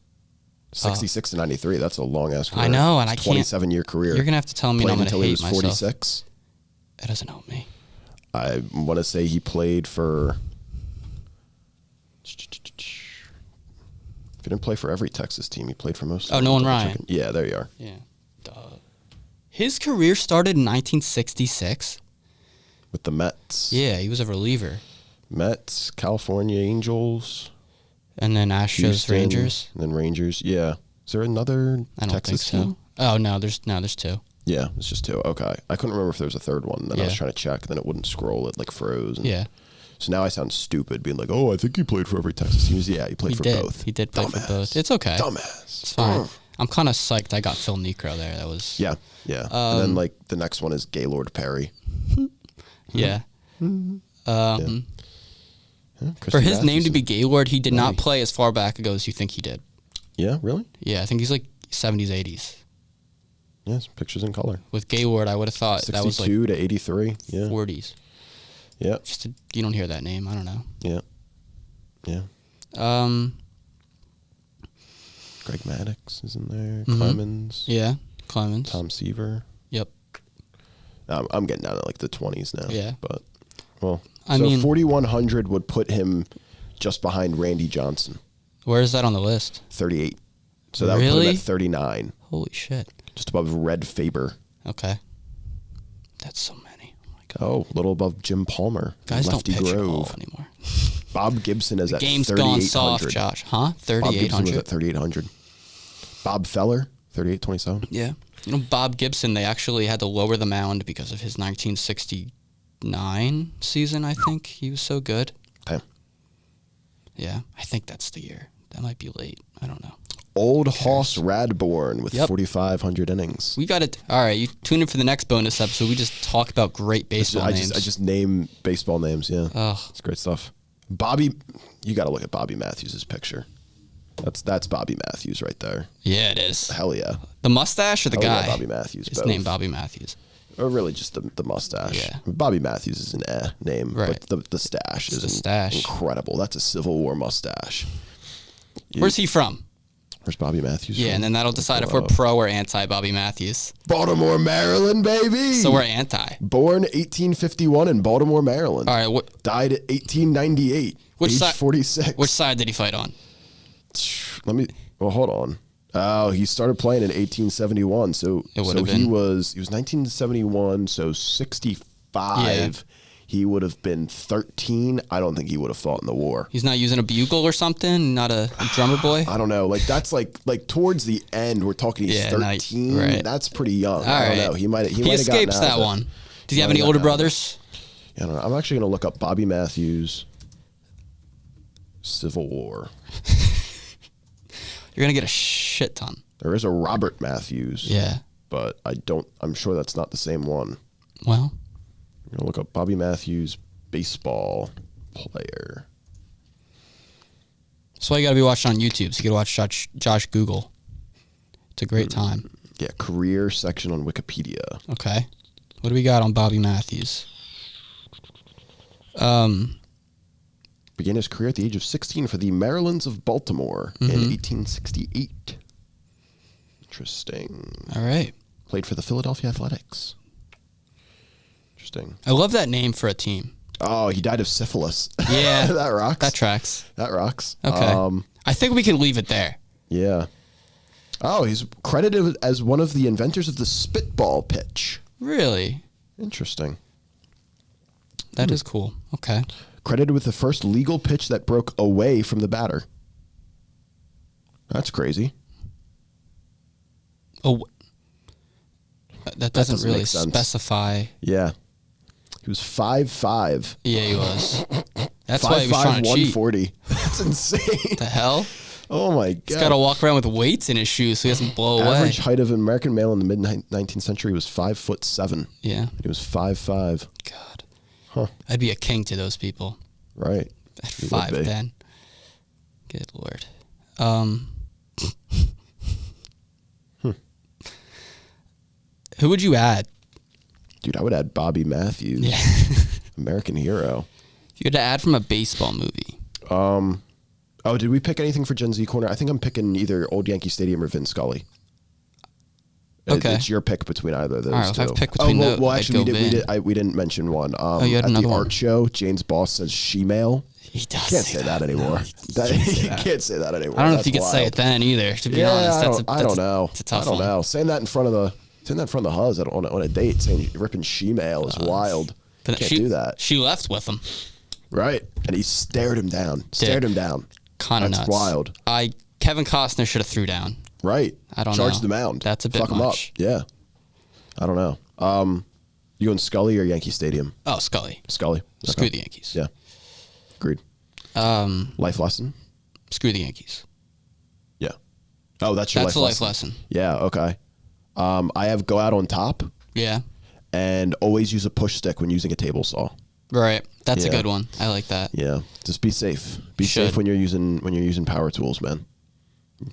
66 to 93. That's a long ass career. I know, and I can't. 27-year career. You're gonna have to tell me. I'm gonna until hate he was myself. 46. That doesn't help me. I want to say he played for. If he didn't play for every Texas team, he played for most. Oh, Nolan Ryan. Yeah, there you are. Yeah. Duh. His career started in 1966. With the Mets. Yeah, he was a reliever. Mets, California Angels. And then Astros, Houston, Rangers. And then Rangers. Yeah. Is there another I don't Texas think so. team? Oh, no, there's 2. Yeah, it's just 2. Okay. I couldn't remember if there was a third one. Then I was Yeah. trying to check, then it wouldn't scroll. It like froze. And Yeah. So now I sound stupid being like, oh, I think he played for every Texas team. Yeah, he played for both. He did play for both. It's okay. Dumbass. It's fine. I'm kind of psyched I got Phil Necro there. That was... Yeah, yeah. And then like the next one is Gaylord Perry. Yeah. Yeah, For his Christy name to Mathewson. be Gaylord, he did not Right. play as far back ago as you think he did. Yeah, really? Yeah, I think he's like 70s, 80s. Yeah, some pictures in color. With Gaylord, I would have thought that was like 62 to 83. Yeah. 40s. Yeah. You don't hear that name. I don't know. Yeah. Yeah. Greg Maddox is in there. Clemens. Yeah, Clemens. Tom Seaver. Yep. I'm getting down to like the 20s now. Yeah. But, well, I so mean- 4,100 would put him just behind Randy Johnson, Where is that on the list? 38. So that would put Really? him at 39, Holy shit. just above Red Faber. Okay. That's so many. Oh my god. Oh, a little above Jim Palmer. Guys Lefty don't pitch at all Grove. anymore. Bob Gibson is at Game's 3,800. gone soft, Josh. Huh? Bob Gibson was 3,800. at 3,800. Bob Feller, 3,827. Yeah. You know, Bob Gibson, they actually had to lower the mound because of his 1969 season, I think. He was so good. Damn. Yeah, I think that's the year. That might be late. I don't know. Old Hoss Radbourne with Yep. 4,500 innings. We got it. All right, you tune in for the next bonus episode. We just talk about great baseball names. I just name baseball names, yeah. Ugh. It's great stuff. Bobby, you got to look at Bobby Matthews' picture. That's Bobby Matthews right there. Yeah, it is. Hell yeah. The mustache or the Hell guy? yeah, Bobby Matthews. His both. name Bobby Matthews. Or really just the mustache. Yeah. Bobby Matthews is an name, Right. but the stash is the stash. incredible. That's a Civil War mustache. Where's he from? Where's Bobby Matthews Yeah, from? and then that'll decide if we're pro or anti Bobby Matthews. Baltimore, Maryland, baby. So we're anti. Born 1851 in Baltimore, Maryland. All right, Died at 1898. Which age side- 46. which side did he fight on? Well, hold on. Oh, he started playing in 1871. So It would so have he been. was 1971. So 65. Yeah. He would have been 13. I don't think he would have fought in the war. He's not using a bugle or something? Not a drummer boy? I don't know. Like that's like towards the end. We're talking. He's Yeah, 13. right. That's pretty young. All I don't right. know. He might. He might have gotten escapes out that of it. one. Does he have Might any have older gotten out of it. brothers? I don't know. I'm actually going to look up Bobby Matthews. Civil War. You're going to get a shit ton. There is a Robert Matthews. Yeah. But I'm sure that's not the same one. Well, I'm going to look up Bobby Matthews, baseball player. that's why you got to be watching on YouTube. So you got to watch Josh Google. It's a great time. Yeah, career section on Wikipedia. Okay. What do we got on Bobby Matthews? Began his career at the age of 16 for the Marylands of Baltimore in 1868. Interesting. All right. Played for the Philadelphia Athletics. Interesting. I love that name for a team. Oh, he died of syphilis. Yeah. That rocks. That tracks. That rocks. Okay. I think we can leave it there. Yeah. Oh, he's credited as one of the inventors of the spitball pitch. Really? Interesting. That is cool. Okay. Credited with the first legal pitch that broke away from the batter. That's crazy. Oh, that doesn't doesn't really make sense. specify. Yeah. He was 5'5". Yeah, he was. That's why he was 5'5", trying to cheat. 140. That's insane. The hell? Oh my god. He's got to walk around with weights in his shoes so he doesn't blow away. Average height of an American male in the mid 19th century was 5'7". Yeah. He was 5'5". God. Huh. I'd be a king to those people. Right. At You would be. 5'10". Good lord. Who would you add? Dude, I would add Bobby Matthews. Yeah. American hero. If you had to add from a baseball movie. Oh, did we pick anything for Gen Z Corner? I think I'm picking either Old Yankee Stadium or Vin Scully. Okay. It's your pick between either of those All right, if two. I pick between well, those, well, I'd actually, go Vin. we didn't mention one. you had at another the one. art show, James Boss says she-male. He does. Can't say that anymore. You can't say that anymore. I don't know That's if you could say wild. it then either, to be Yeah, honest. I don't know. It's a tough I don't one. know. Saying that in front of the huz on a date, saying ripping she-male is wild. But Can't do that. She left with him. Right. And he stared him down. Stared him down. kind of nuts. That's wild. Kevin Costner should have threw down. Right. I don't know. Charge the mound. That's a bit Fuck much. him up. Yeah. I don't know. You going Scully or Yankee Stadium? Oh, Scully. Scully. Screw Okay. the Yankees. Yeah. Agreed. Life lesson? Screw the Yankees. Yeah. Oh, that's your That's a life life lesson. Yeah, okay. I have go out on top Yeah. and always use a push stick when using a table saw. Right. That's a Yeah. good one. I like that. Yeah. Just be safe. Be safe when you're using power tools, man.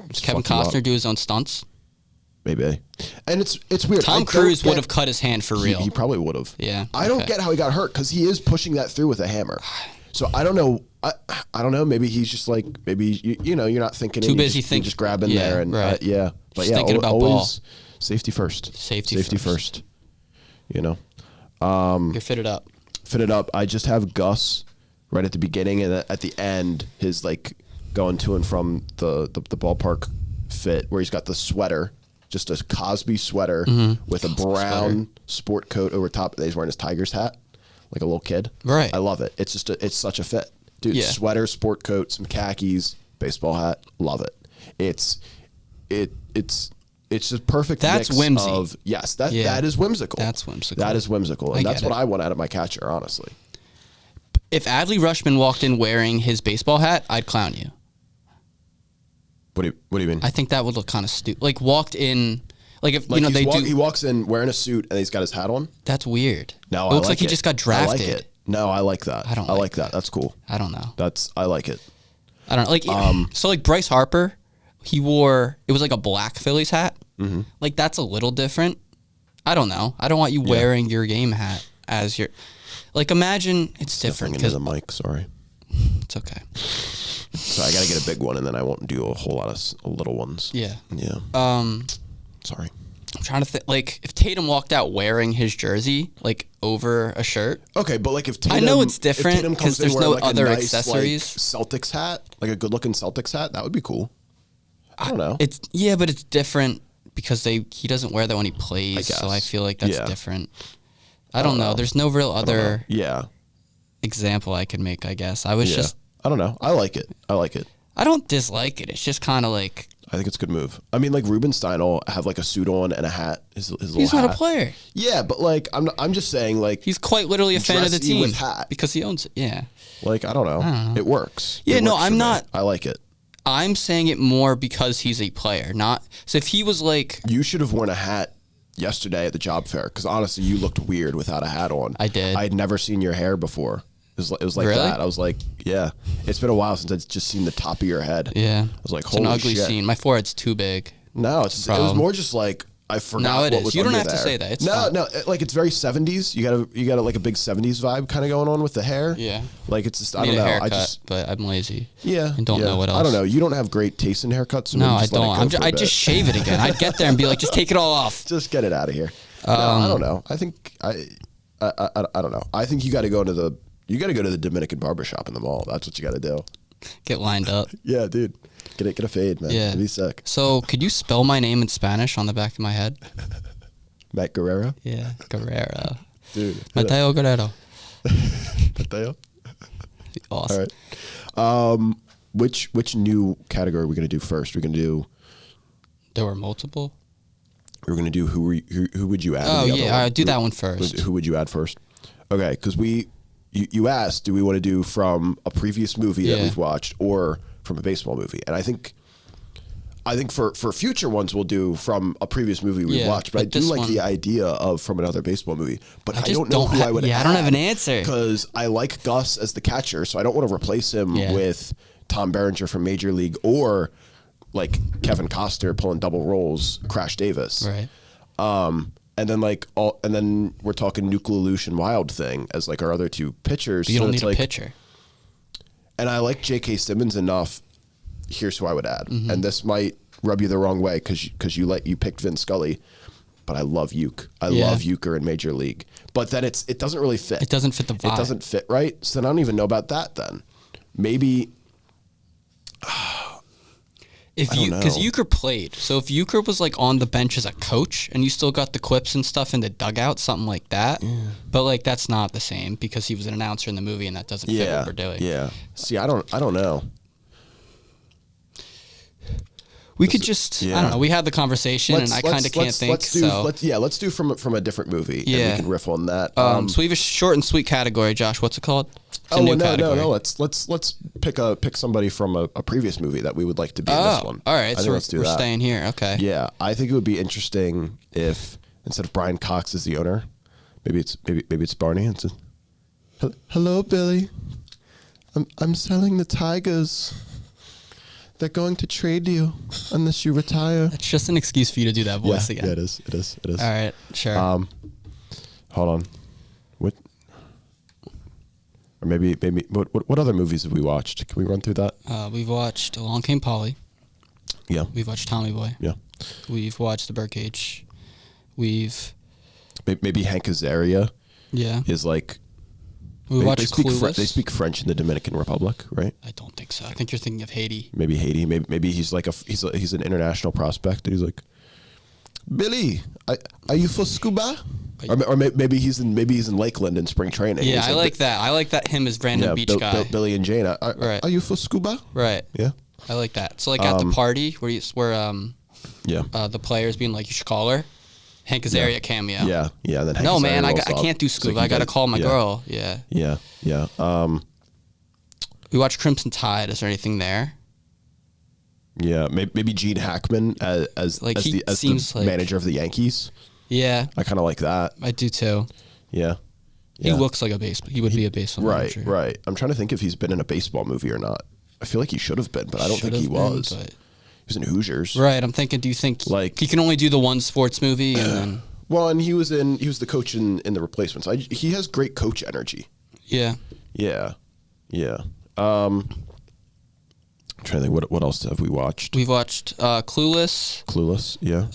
Does Kevin Costner do his own stunts? Maybe. And it's weird. Tom Cruise would have cut his hand for real. He probably would have. Yeah. I don't get how he got hurt because he is pushing that through with a hammer. So I don't know. I don't know. Maybe he's just like, maybe, you're not thinking. Too busy thinking. thinking. Just grabbing Yeah, there. And right. yeah. But Just yeah, thinking about always safety first. Safety first. You're fitted up. Fitted up. I just have Gus right at the beginning and at the end, his like going to and from the ballpark fit where he's got the sweater. Just a Cosby sweater with a brown sport coat over top. He's wearing his Tigers hat, like a little kid. Right. I love it. It's just it's such a fit, dude. Yeah. Sweater, sport coat, some khakis, baseball hat. Love it. It's just perfect. That's mix whimsy. Of yes, that is whimsical. That's whimsical. That is whimsical, and I that's get what it. I want out of my catcher, honestly. If Adley Rutschman walked in wearing his baseball hat, I'd clown you. What do you mean? I think that would look kind of stupid. Like walked in, like if Like they do. he walks in wearing a suit and he's got his hat on. That's weird. No, it looks like he just got I drafted. like it. No, I like that. I don't I like like that. That's cool. I don't know. I like it. I don't know. Like so like Bryce Harper, he wore it was like a black Phillies hat. Mm-hmm. Like that's a little different. I don't know. I don't want you wearing your game hat as your. Like imagine it's different because because the mic. Sorry. It's okay. So I gotta get a big one, and then I won't do a whole lot of little ones. Yeah. Yeah. Sorry. I'm trying to think. Like if Tatum walked out wearing his jersey, like over a shirt. Okay, but like if Tatum, I know it's different if Tatum because comes in there's wearing, no like, a other nice, accessories. like, Celtics hat, like a good-looking Celtics hat, that would be cool. I don't know. It's but it's different because he doesn't wear that when he plays. So I feel like that's different. I don't know. There's no real other example I could make. I guess I was just. I don't know. I like it. I don't dislike it. It's just kind of like. I think it's a good move. I mean, like Rubenstein will have like a suit on and a hat. His little He's hat. not a player. Yeah, but like I'm just saying, like He's quite literally a fan of the dressy team with hat. because he owns it. Yeah. Like I don't know. It works. Yeah, It no, works for I'm me. not- I like it. I'm saying it more because he's a player, not so. If he was like, You should have worn a hat yesterday at the job fair because honestly, you looked weird without a hat on. I did. I had never seen your hair before. It was like Really? that. I was like, yeah. It's been a while since I've just seen the top of your head. yeah, I was like, it's holy an ugly shit. scene. My forehead's too big. No, it was more just like I forgot. No, it what is. was You don't under have to there. say that. It's no, fine. no. Like it's very 70s. You got like a big 70s vibe kind of going on with the hair. Yeah. Like it's just I I don't need know. a haircut, I just but I'm lazy. yeah. and don't yeah. know what else. I don't know. You don't have great taste in haircuts. So No, maybe I just let it don't. go for a I bit. just shave it again. I'd get there and be like, just take it all off. Just get it out of here. No, I don't know. I think I don't know. I think you got to go to the Dominican barbershop in the mall. That's what you got to do. Get lined up. Yeah, dude. Get a fade, man. Yeah. It'd be sick. So, could you spell my name in Spanish on the back of my head? Matt Guerrero. Yeah, Guerrero. Dude. Mateo Guerrero. Mateo. Awesome. All right. Which new category are we going to do first? We're going to do. There were multiple. We're going to do who would you add? Oh in the other yeah, one? do that one first. Who would you add first? Okay, because you asked, do we want to do from a previous movie that we've watched or from a baseball movie? And I think for future ones we'll do from a previous movie we've watched. But I do like the idea of from another baseball movie. But I don't know who I would. Yeah, I don't have an answer because I like Gus as the catcher, so I don't want to replace him with Tom Berenger from Major League or like Kevin Costner pulling double roles, Crash Davis. Right. And then we're talking Nuclear Lelouch and Wild Thing as like our other two pitchers. But you don't it's need like, a pitcher. And I like J.K. Simmons enough. Here's who I would add, and this might rub you the wrong way because you picked Vin Scully, but I love Uke. I love Euchre in Major League, but then it doesn't really fit. It doesn't fit the vibe. It doesn't fit right. So then I don't even know about that. Then maybe. Because Euchre played, so if Euchre was like on the bench as a coach and you still got the quips and stuff in the dugout, something like that, but like that's not the same because he was an announcer in the movie and that doesn't fit what we're doing. Yeah. See, I don't know. We could just, I don't know. We had the conversation, and I kind of can't think. Let's do from a different movie. Yeah, and we can riff on that. So we have a short and sweet category. Josh, what's it called? It's no. Let's pick somebody from a previous movie that we would like to be in this one. All right, so we're staying here. Okay. Yeah, I think it would be interesting if instead of Brian Cox as the owner, maybe it's Barney. It's hello, Billy. I'm selling the Tigers. They're going to trade you unless you retire. It's just an excuse for you to do that voice again. Yeah, it is. All right, sure. Hold on. What? Or maybe what other movies have we watched? Can we run through that? We've watched Along Came Polly. Yeah. We've watched Tommy Boy. Yeah. We've watched The Birdcage. We've maybe Hank Azaria. Yeah. Is like. We watched Clueless. They speak French in the Dominican Republic, right? I don't think so. I think you're thinking of Haiti. Maybe Haiti. Maybe he's like he's an international prospect. And he's like, Billy, are you for scuba? Or maybe he's in Lakeland in spring training. Yeah, I like that. I like that him as random beach guy. Billy and Jane. Are you for scuba? Right. Yeah. I like that. So like at the party where the players being like, you should call her. Hank Azaria cameo. Yeah. Then Hank no, Azaria man, I can't do scuba. I got to call my girl. Yeah. We watched Crimson Tide. Is there anything there? Yeah, maybe Gene Hackman as the manager of the Yankees. Yeah. I kind of like that. I do too. Yeah. He looks like he would be a baseball manager. Right. I'm trying to think if he's been in a baseball movie or not. I feel like he should have been, but I don't think he was. He was in Hoosiers. Right. I'm thinking, do you think like he can only do the one sports movie and then? Well, and he was the coach in The Replacements. He has great coach energy. Yeah. Yeah. I'm trying to think what else have we watched? We've watched Clueless. Yeah.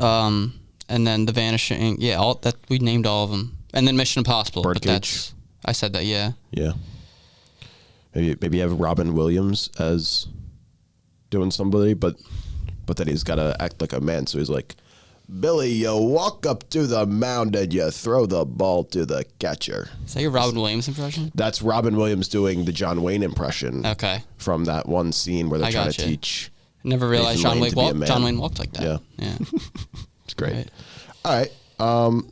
And then The Vanishing. Yeah, all that we named all of them. And then Mission Impossible. Birdcage. I said that. Yeah. Yeah. Maybe have Robin Williams as doing somebody, but then he's got to act like a man. So he's like, Billy, you walk up to the mound and you throw the ball to the catcher. Is that your Robin Williams impression? That's Robin Williams doing the John Wayne impression. Okay. From that one scene where they're trying to teach. Never realized John Wayne walked like that. Yeah. It's great. Right. All right.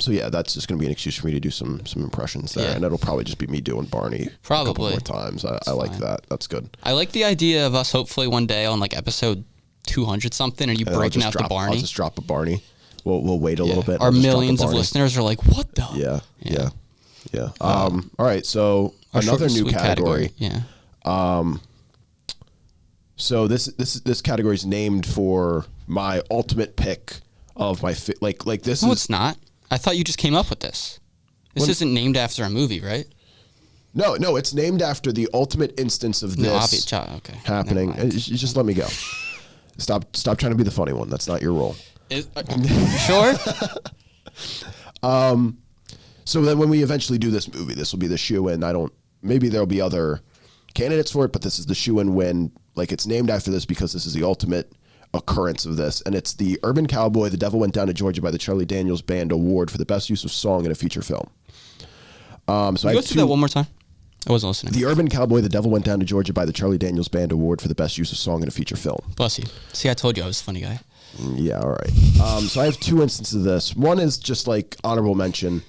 So yeah, that's just going to be an excuse for me to do some impressions there, and it'll probably just be me doing Barney a couple more times. I like that. That's good. I like the idea of us hopefully one day on like episode 200 something, and you breaking out the Barney. I'll just drop a Barney. We'll wait a little bit. Our millions of listeners are like, what the? Yeah. All right. So another new category. Yeah. So this category is named for my ultimate pick of my like this. No, it's not. I thought you just came up with this. This isn't named after a movie, right? No, it's named after the ultimate instance of this happening. Just let me go. Stop trying to be the funny one. That's not your role. Sure. So then when we eventually do this movie, this will be the shoe-in. Maybe there'll be other candidates for it, but this is the shoe-in win. Like, it's named after this because this is the ultimate occurrence of this. And it's the Urban Cowboy, The Devil Went Down to Georgia by the Charlie Daniels Band Award for the best use of song in a feature film. Go through that one more time. I wasn't listening. The Urban Cowboy, The Devil Went Down to Georgia by the Charlie Daniels Band Award for the best use of song in a feature film. Bless you. See, I told you I was a funny guy. Yeah, all right. So I have two instances of this. One is just like honorable mention.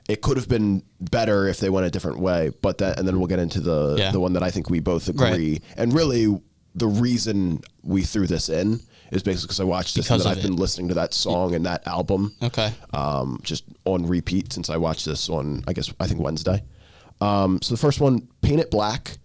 It could have been better if they went a different way, and then we'll get into the one that I think we both agree. Right. And really, the reason we threw this in is basically because I watched this and I've been listening to that song and that album. Okay. Just on repeat since I watched this on, I think Wednesday. So the first one, Paint It Black,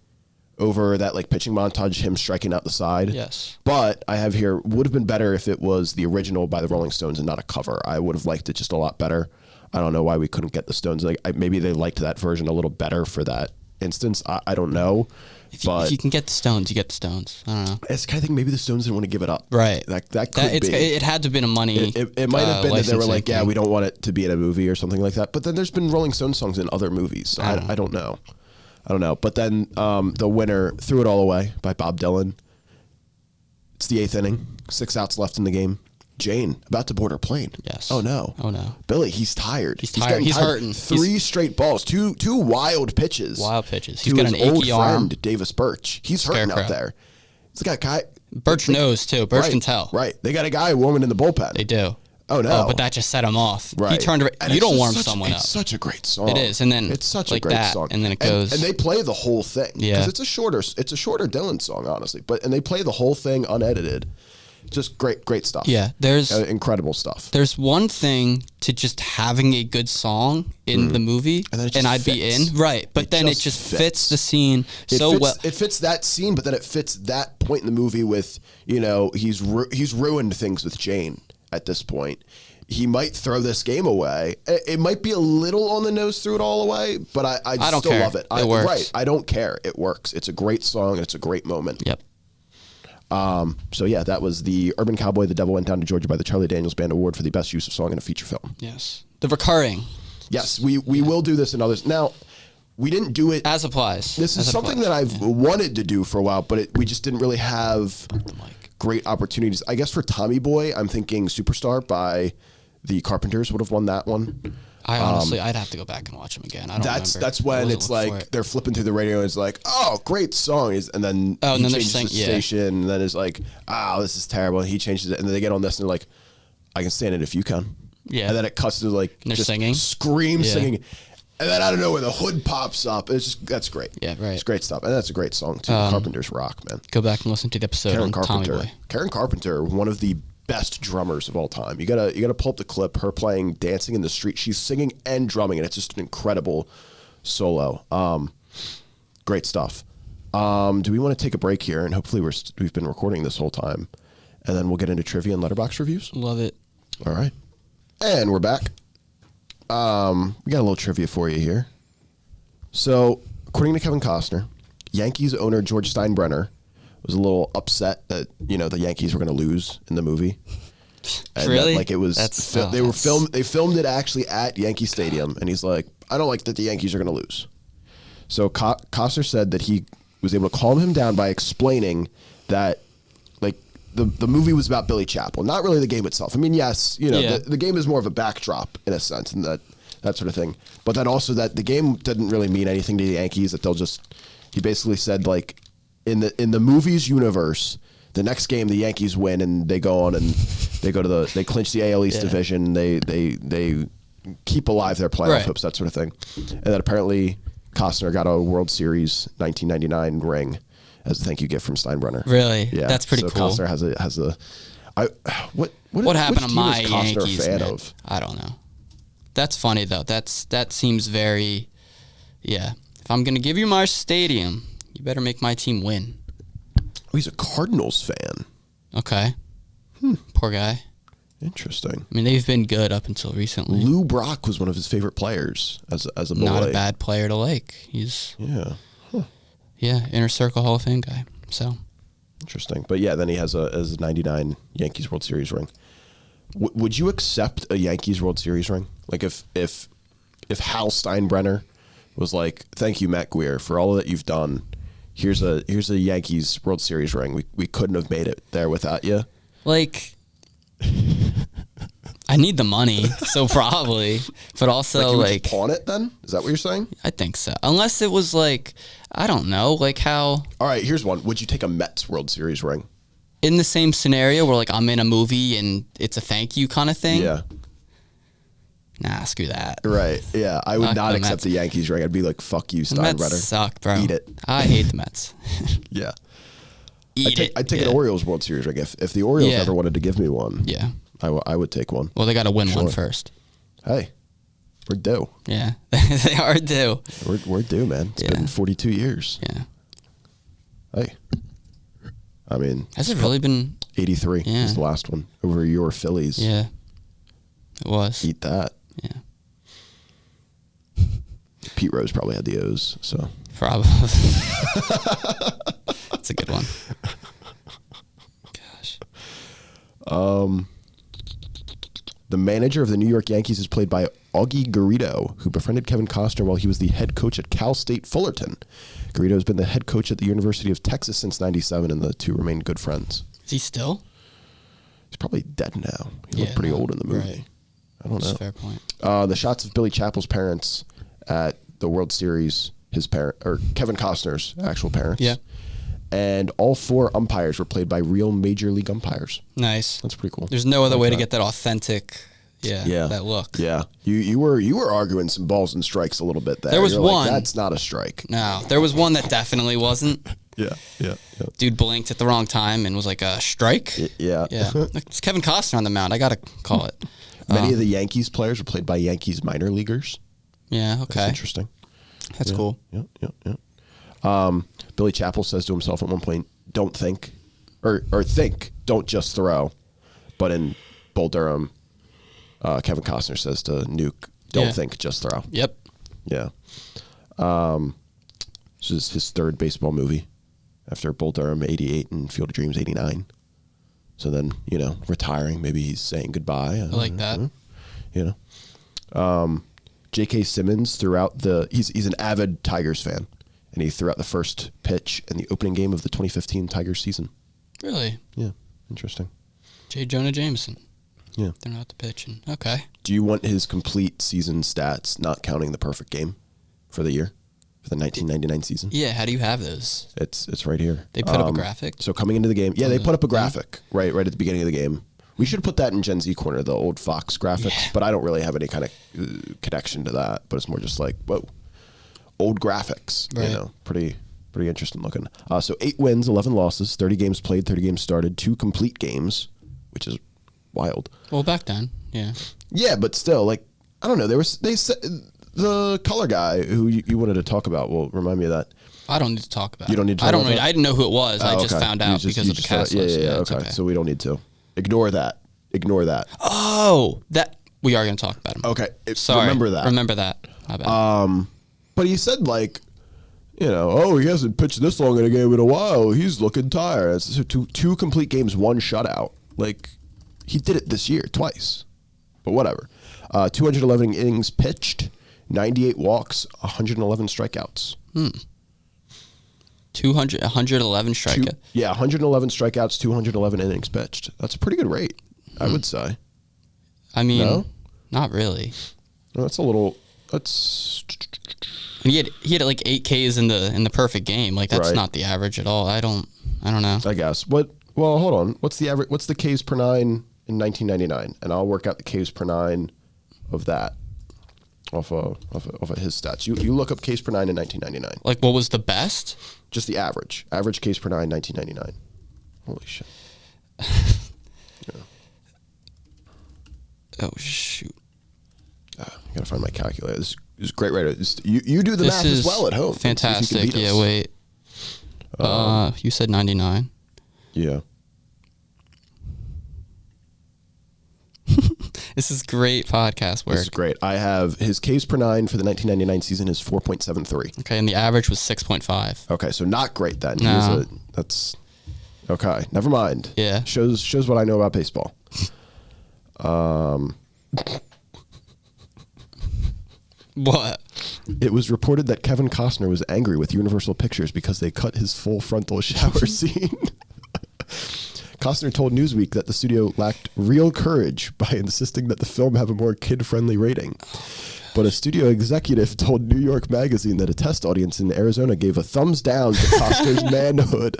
over that like pitching montage, him striking out the side. Yes. But I have here, would have been better if it was the original by the Rolling Stones and not a cover. I would have liked it just a lot better. I don't know why we couldn't get the Stones. Maybe they liked that version a little better for that instance. I don't know. If you can get the Stones, you get the Stones. I don't know. I think maybe the Stones didn't want to give it up. Right. That could be. It had to have been a money. It might have been that they were like, we don't want it to be in a movie or something like that. But then there's been Rolling Stones songs in other movies. So I don't know. But then the winner, Threw It All Away by Bob Dylan. It's the 8th inning. 6 outs left in the game. Jane, about to board her plane. Yes. Oh, no. Billy, he's tired. He's tired. He's hurting. 3 straight balls. Two wild pitches. He's got an achy arm. Friend, Davis Birch. He's hurting out there. He's got Birch knows too. Birch can tell. Right. They got a guy warming in the bullpen. They do. Oh no! But that just set him off. Right. He turned. You don't warm someone up. It's such a great song. It is, and then it's such like a great that, song. and then it goes. And they play the whole thing. Yeah. Because it's a shorter Dylan song, honestly. And they play the whole thing unedited. Just great stuff. Yeah. There's incredible stuff. There's one thing to just having a good song in the movie, and I'd be in. Right. But then it just fits the scene well. It fits that scene, but then it fits that point in the movie with, he's ruined things with Jane at this point. He might throw this game away. It might be a little on the nose, threw it all away, but I don't still care. love it. It works. Right. I don't care. It works. It's a great song. And it's a great moment. Yep. So yeah, that was the Urban Cowboy, The Devil Went Down to Georgia by the Charlie Daniels Band Award for the best use of song in a feature film. Yes. The recurring. Yes, we will do this in others. Now, we didn't do it. As applies. This is something that I've wanted to do for a while, but we just didn't really have great opportunities. I guess for Tommy Boy, I'm thinking Superstar by the Carpenters would have won that one. I honestly, I'd have to go back and watch them again. I don't remember. That's when it's like they're flipping through the radio and it's like, oh, great song. And then he changes the station and then it's like, this is terrible. And he changes it. And then they get on this and they're like, I can stand it if you can. Yeah. And then it cuts to like just singing. Singing. And then I don't know where the hood pops up. That's great. Yeah, right. It's great stuff. And that's a great song too. Carpenters rock, man. Go back and listen to the episode on Tommy Boy. Karen Carpenter, one of the best drummers of all time. You gotta pull up the clip, her playing Dancing in the Street. She's singing and drumming, and it's just an incredible solo. Great stuff. Do we want to take a break here? And hopefully we've been recording this whole time. And then we'll get into trivia and letterbox reviews. Love it. All right. And we're back. We got a little trivia for you here. So, according to Kevin Costner, Yankees owner George Steinbrenner was a little upset that the Yankees were going to lose in the movie. And really? That, it was they filmed it actually at Yankee Stadium, and he's like, I don't like that the Yankees are going to lose. So Costner said that he was able to calm him down by explaining that the movie was about Billy Chapel, not really the game itself. I mean, yes, the game is more of a backdrop in a sense, and that sort of thing. But then also that the game didn't really mean anything to the Yankees. That he basically said in the movie's universe, the next game the Yankees win and they go on and they clinch the AL East division. They keep alive their playoff hopes, that sort of thing. And then apparently Costner got a World Series 1999 ring as a thank you gift from Steinbrenner. Really? Yeah, that's pretty cool. Costner has a. What happened to my Yankees? Fan of? I don't know. That's funny though. That seems very. Yeah. If I'm gonna give you my stadium, you better make my team win. Oh, he's a Cardinals fan. Okay. Poor guy. Interesting. I mean, they've been good up until recently. Lou Brock was one of his favorite players as a boy. Not a bad player to like. He's inner circle Hall of Fame guy. So interesting. But yeah, then he has a 99 Yankees World Series ring. Would you accept a Yankees World Series ring? Like if Hal Steinbrenner was like, thank you, Matt Guer, for all that you've done. Here's a Yankees World Series ring. We couldn't have made it there without you. Like, I need the money, so probably. But also, you would just pawn it then? Is that what you're saying? I think so. Unless it was I don't know, how. All right, here's one. Would you take a Mets World Series ring? In the same scenario where I'm in a movie and it's a thank you kind of thing? Yeah. Nah, screw that. Right. Yeah, I would not accept the Yankees ring. I'd be like, fuck you, Steinbrenner. The Mets suck, bro. Eat it. I hate the Mets. Yeah. I'd take an Orioles World Series ring. If the Orioles ever wanted to give me one, I would take one. Well, they got to win one first. Hey, we're due. Yeah, they are due. We're due, man. It's been 42 years. Yeah. Hey. I mean. Has it really been? 83 was the last one over your Phillies. Yeah. It was. Eat that. Yeah. Pete Rose probably had the O's, so. Probably. That's a good one. Gosh. The manager of the New York Yankees is played by Augie Garrido, who befriended Kevin Costner while he was the head coach at Cal State Fullerton. Garrido has been the head coach at the University of Texas since '97, and the two remain good friends. Is he still? He's probably dead now. He looked pretty old in the movie. Right. I don't know. Fair point. The shots of Billy Chapel's parents at the World Series, Kevin Costner's actual parents. Yeah. And all 4 umpires were played by real major league umpires. Nice. That's pretty cool. There's no other way to get that authentic, that look. Yeah. You were arguing some balls and strikes a little bit there. There was one. Like, that's not a strike. No, there was one that definitely wasn't. Yeah. Dude blinked at the wrong time and was like, a strike? Yeah. It's Kevin Costner on the mound. I got to call it. Many of the Yankees players were played by Yankees minor leaguers. Yeah, okay. That's interesting. That's cool. Yeah. Billy Chappell says to himself at one point, don't think, or think, don't just throw. But in Bull Durham, Kevin Costner says to Nuke, don't think, just throw. Yep. Yeah. This is his 3rd baseball movie after Bull Durham 88 and Field of Dreams 89. So then, retiring, maybe he's saying goodbye. I like that. J.K. Simmons he's an avid Tigers fan, and he threw out the first pitch in the opening game of the 2015 Tigers season. Really? Yeah, interesting. J. Jonah Jameson. Yeah. They're not the pitching. Okay. Do you want his complete season stats, not counting the perfect game for the year, for the 1999 season? Yeah, how do you have those? It's right here. They put up a graphic? So coming into the game, they put up a graphic right at the beginning of the game. We should put that in Gen Z Corner, the old Fox graphics, but I don't really have any kind of connection to that. But it's more just like, whoa, old graphics, right. Pretty interesting looking. So 8 wins, 11 losses, 30 games played, 30 games started, 2 complete games, which is wild. Well, back then, yeah. Yeah, but still, like, I don't know. They said the color guy who you wanted to talk about. Well, remind me of that. I don't need to talk about. You don't need to. Talk about that? I didn't know who it was. I just found out because of the cast list. Yeah. Okay, so we don't need to ignore that. Oh, that we are going to talk about him. Okay, sorry. Remember that. My bad. But he said like, he hasn't pitched this long in a game in a while. He's looking tired. So 2 complete games, 1 shutout. Like, he did it this year twice. But whatever. 211 innings pitched, 98 walks, 111 strikeouts. 111 strikeouts. 111 strikeouts, 211 innings pitched. That's a pretty good rate, I would say. I mean, not really. No, that's a little. That's. And he had like 8 Ks in the perfect game. Like that's not the average at all. I don't know. I guess. Well, hold on. What's the average? What's the Ks per 9 in 1999? And I'll work out the Ks per 9 of that. Off of his stats. You look up Ks per 9 in 1999. Like what was the best? Just the average. Average Ks per 9, 1999. Holy shit. Oh shoot. I gotta find my calculator. This is great, right? You do the math as well at home. Fantastic. Yeah, wait. You said 99. Yeah. This is great podcast work. This is great. I have his Ks per 9 for the 1999 season is 4.73. Okay, and the average was 6.5. Okay, so not great then. No. That's okay. Never mind. Yeah. Shows what I know about baseball. What? It was reported that Kevin Costner was angry with Universal Pictures because they cut his full frontal shower scene. Costner told Newsweek that the studio lacked real courage by insisting that the film have a more kid-friendly rating. But a studio executive told New York Magazine that a test audience in Arizona gave a thumbs down to Costner's manhood.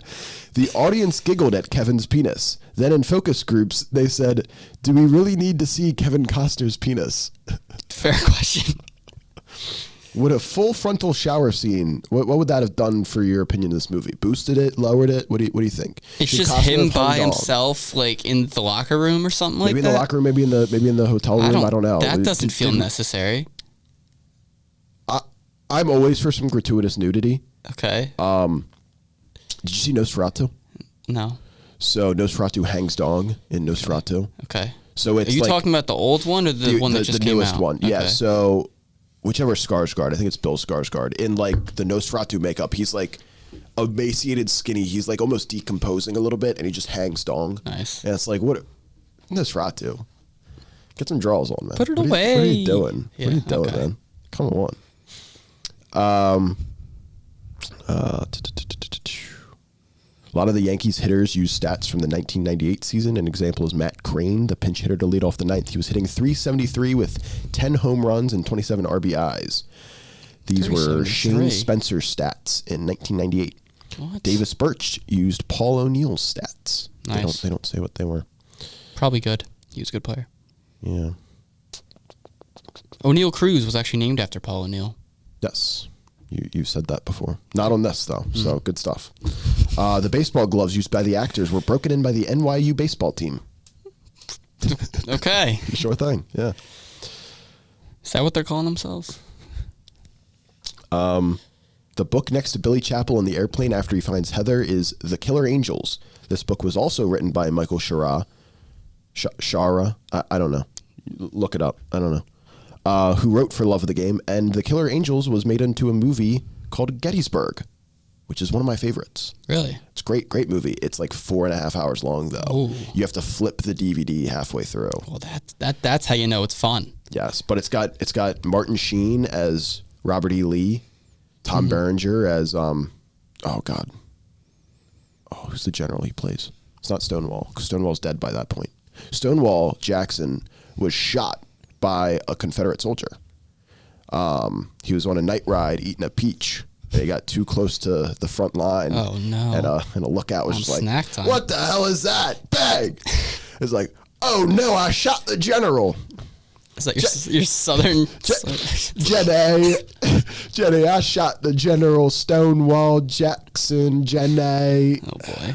The audience giggled at Kevin's penis. Then in focus groups, they said, "Do we really need to see Kevin Costner's penis?" Fair question. Would a full frontal shower scene, what would that have done for your opinion of this movie? Boosted it, lowered it? What do you think? It's just him by himself, like in the locker room or something like that. Maybe in the locker room, maybe in the hotel room. I don't know. That doesn't feel necessary. I'm always for some gratuitous nudity. Okay. Did you see Nosferatu? No. So Nosferatu hangs dong in Nosferatu. Okay. So it's Are you talking about the old one or the one that just came out? The newest one. Okay. Yeah. So whichever Skarsgård, I think it's Bill Skarsgård, in like the Nosferatu makeup, he's like emaciated, skinny. He's like almost decomposing a little bit, and he just hangs dong. Nice. And it's like, what? Nosferatu. Get some draws on, man. Put it away. What are you doing? Yeah, what are you doing, man? Come on. A lot of the Yankees hitters use stats from the 1998 season. An example is Matt Crane, the pinch hitter to lead off the ninth. He was hitting .373 with 10 home runs and 27 RBIs. These were Shane Spencer's stats in 1998. What? Davis Birch used Paul O'Neill's stats. Nice. They don't say what they were. Probably good. He was a good player. Yeah. O'Neal Cruz was actually named after Paul O'Neill. Yes. You said that before. Not on this, though, so good stuff. The baseball gloves used by the actors were broken in by the NYU baseball team. Okay. Sure thing, yeah. Is that what they're calling themselves? The book next to Billy Chapel in the airplane after he finds Heather is The Killer Angels. This book was also written by Michael Shara. I don't know. Look it up. I don't know. Who wrote For Love of the Game. And The Killer Angels was made into a movie called Gettysburg, which is one of my favorites. Really? It's a great movie. It's like 4.5 hours long, though. Ooh. You have to flip the DVD halfway through. Well, that's how you know it's fun. Yes, but it's got Martin Sheen as Robert E. Lee, Tom Berenger as who's the general he plays? It's not Stonewall. Stonewall's dead by that point. Stonewall Jackson was shot by a Confederate soldier. He was on a night ride eating a peach. And he got too close to the front line. Oh, no. And a lookout was just like, snack time. "What the hell is that?" Bang! It's like, "Oh no, I shot the general." Is that your southern... Jenny, I shot the General Stonewall Jackson, Jenny. Oh, boy.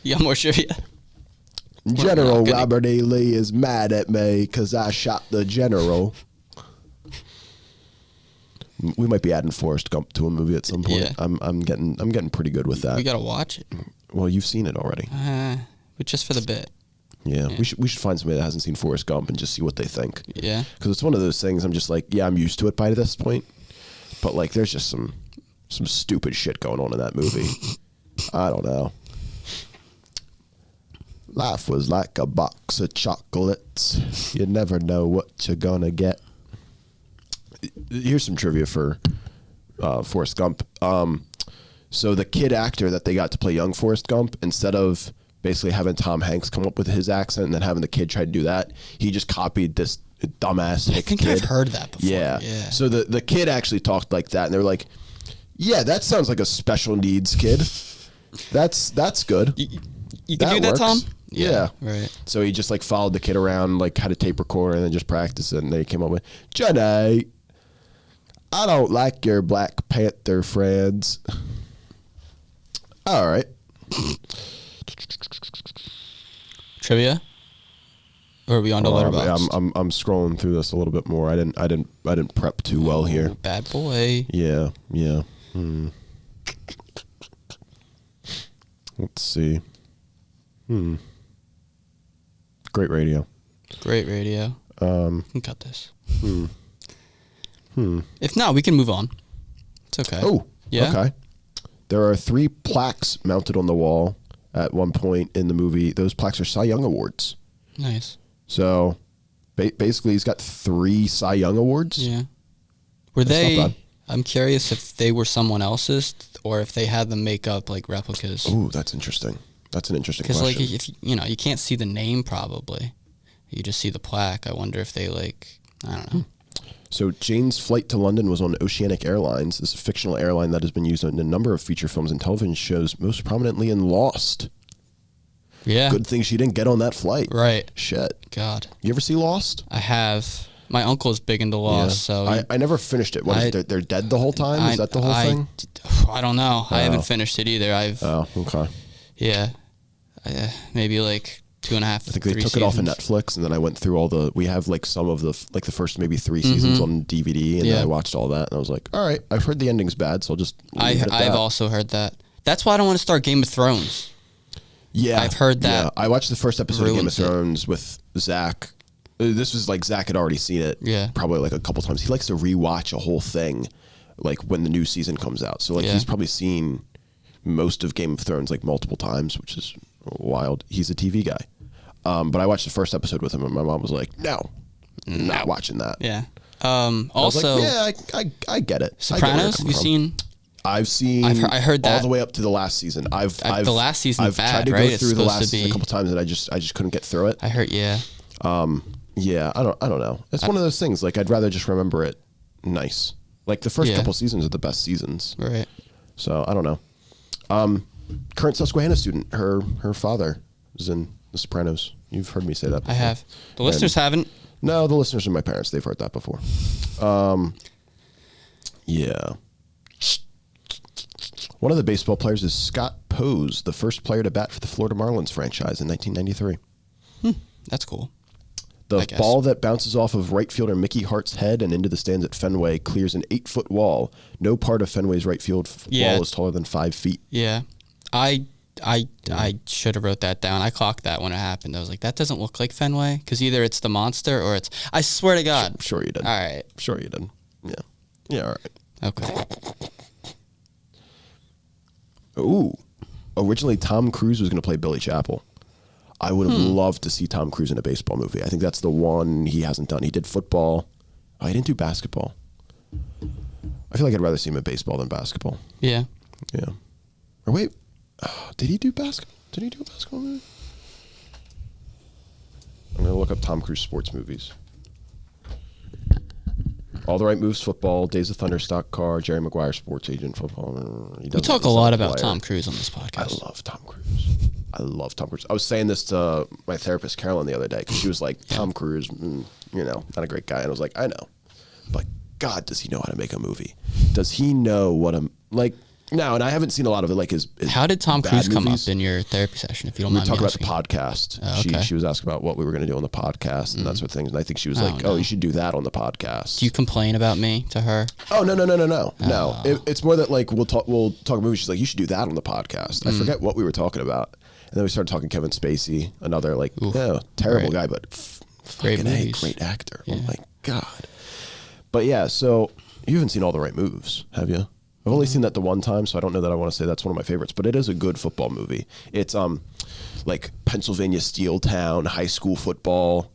You got more trivia? General Robert E. Lee is mad at me because I shot the general. We might be adding Forrest Gump to a movie at some point. Yeah. I'm getting pretty good with that. We got to watch it. Well, you've seen it already. But just for the bit. Yeah. We should find somebody that hasn't seen Forrest Gump and just see what they think. Yeah. Because it's one of those things I'm just like, yeah, I'm used to it by this point. But like, there's just some stupid shit going on in that movie. I don't know. Life was like a box of chocolates. You never know what you're gonna get. Here's some trivia for Forrest Gump. So the kid actor that they got to play young Forrest Gump, instead of basically having Tom Hanks come up with his accent and then having the kid try to do that, he just copied this dumbass hick kid. I've heard that before. Yeah. So the kid actually talked like that, and they were like, "Yeah, that sounds like a special needs kid. That's good. You can do that, works." Tom? Yeah. Right. So he just like followed the kid around, like had a tape recorder, and then just practiced it. And they came up with, "Jenny, I don't like your Black Panther friends." All right. Trivia? Or are we on to Letterboxd? I'm scrolling through this a little bit more. I didn't prep too well here. Bad boy. Yeah. Let's see. Great radio. Great radio. You can cut this. If not, we can move on. It's okay. Oh, yeah. Okay. There are 3 plaques mounted on the wall at one point in the movie. Those plaques are Cy Young Awards. Nice. So basically, he's got 3 Cy Young Awards. Yeah. Were they? I'm curious if they were someone else's or if they had them make up like replicas. Ooh, that's interesting. That's an interesting question. Because like if you can't see the name probably, you just see the plaque. I wonder if they like I don't know. So Jane's flight to London was on Oceanic Airlines. This is a fictional airline that has been used in a number of feature films and television shows, most prominently in Lost. Yeah. Good thing she didn't get on that flight. Right. Shit. God. You ever see Lost? I have. My uncle is big into Lost, so I never finished it. What is it? They're dead the whole time? Is that the whole thing? I don't know. I haven't finished it either. Oh, okay. Yeah. Maybe like 2.5. I think they took it off of Netflix, and then I went through we have like some of the the first maybe 3 seasons on DVD, and then I watched all that, and I was like, all right, I've heard the ending's bad, so I'll just leave it at that. I've also heard that. That's why I don't want to start Game of Thrones. Yeah, I've heard that. Yeah. I watched the first episode of Game of Thrones with Zach. This was like Zach had already seen it. Yeah, probably like a couple times. He likes to rewatch a whole thing, like when the new season comes out. So like he's probably seen most of Game of Thrones like multiple times, which is wild. He's a TV guy. But I watched the first episode with him, and my mom was like, "No, not watching that." Yeah. Also, I was like, I get it. Sopranos. Have you seen? I've seen. I heard that all the way up to the last season. The last season. I've tried to go through the last season a couple times, and I just couldn't get through it. I heard. Yeah. Yeah. I don't know. It's one of those things. Like I'd rather just remember it nice. Like the first couple seasons are the best seasons. Right. So I don't know. Current Susquehanna student, her father is in The Sopranos. You've heard me say that before. I have. The listeners haven't. No, the listeners are my parents. They've heard that before. Yeah. One of the baseball players is Scott Pose, the first player to bat for the Florida Marlins franchise in 1993. That's cool. The ball that bounces off of right fielder Mickey Hart's head and into the stands at Fenway clears an 8-foot wall. No part of Fenway's right field wall is taller than 5 feet. Yeah. I should have wrote that down. I clocked that when it happened. I was like, that doesn't look like Fenway, because either it's the monster or it's... I swear to God. Sure you did. All right. Sure you did. Yeah. Yeah, all right. Okay. Ooh. Originally, Tom Cruise was going to play Billy Chapel. I would have loved to see Tom Cruise in a baseball movie. I think that's the one he hasn't done. He did football. Oh, he didn't do basketball. I feel like I'd rather see him in baseball than basketball. Yeah. Yeah. Or wait. Did he do basketball? Did he do a basketball movie? I'm going to look up Tom Cruise sports movies. All the Right Moves, football. Days of Thunder, stock car. Jerry Maguire, sports agent, football. We talk a lot about Tom Cruise on this podcast. I love Tom Cruise. I love Tom Cruise. I was saying this to my therapist, Carolyn, the other day, because she was like, Tom Cruise, not a great guy. And I was like, I know. But God, does he know how to make a movie? Does he know what no, and I haven't seen a lot of it. Like his how did Tom Cruise come up in your therapy session? If you don't mind me asking. We talked about the podcast. Oh, okay. She was asking about what we were going to do on the podcast and that sort of things. And I think she was like, "Oh, you should do that on the podcast." Do you complain about me to her? Oh no. No. It's more that like we'll talk movies. She's like, "You should do that on the podcast." I forget what we were talking about, and then we started talking Kevin Spacey, another terrible guy, but great actor. Yeah. Oh my God. But yeah, so you haven't seen All the Right Moves, have you? I've only seen that the one time, so I don't know that I want to say that's one of my favorites, but it is a good football movie. It's like Pennsylvania Steel Town, high school football.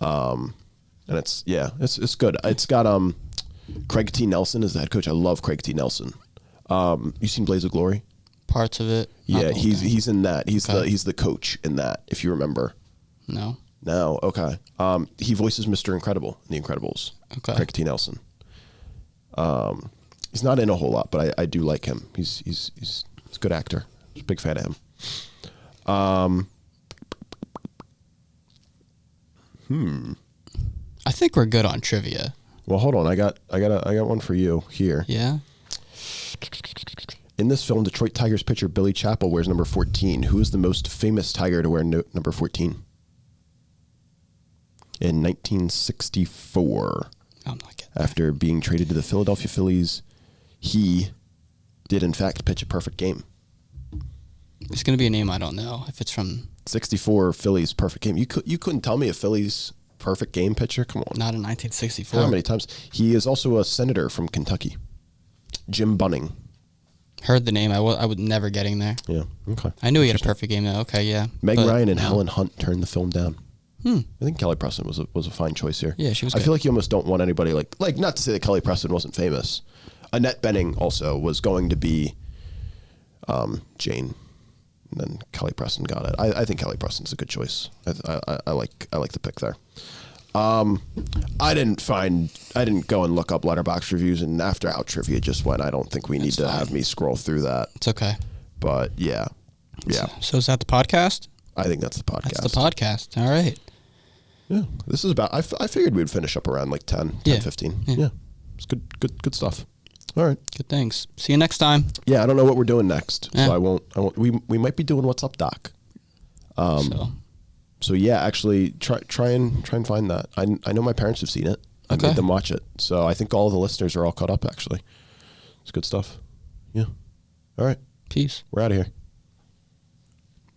And it's good. It's got Craig T. Nelson as the head coach. I love Craig T. Nelson. You seen Blaze of Glory? Parts of it. Yeah, he's in that. He's the coach in that, if you remember. No. No, okay. He voices Mr. Incredible in The Incredibles. Okay. Craig T. Nelson. He's not in a whole lot, but I do like him. He's a good actor. I'm a big fan of him. I think we're good on trivia. Well, hold on. I got one for you here. Yeah. In this film, Detroit Tigers pitcher Billy Chapel wears number 14. Who is the most famous Tiger to wear number 14? In 1964, I'm not getting after being traded to the Philadelphia Phillies, he did in fact pitch a perfect game. It's going to be a name I don't know if it's from 64 Phillies perfect game. You couldn't tell me a Phillies perfect game pitcher? Come on. Not in 1964. How many times? He is also a senator from Kentucky. Jim Bunning. Heard the name. I would never getting there. Yeah. Okay. I knew he had a perfect game though. Okay, yeah. Meg Ryan and Helen Hunt turned the film down. I think Kelly Preston was a fine choice here. Yeah, she was good. I feel like you almost don't want anybody like not to say that Kelly Preston wasn't famous. Annette Bening also was going to be Jane, and then Kelly Preston got it. I think Kelly Preston's a good choice. I like the pick there. I didn't go and look up Letterboxd reviews, and after how trivia just went, I don't think we need to have me scroll through that. It's okay. But yeah. So is that the podcast? I think that's the podcast. That's the podcast. All right. Yeah, this is about. I figured we'd finish up around like 10, 15. Yeah, it's good stuff. All right, good things. See you next time. Yeah, I don't know what we're doing next, so I won't. We might be doing What's Up, Doc. So yeah, actually, try and find that. I know my parents have seen it. I made them watch it, so I think all the listeners are all caught up. Actually, it's good stuff. Yeah. All right. Peace. We're out of here.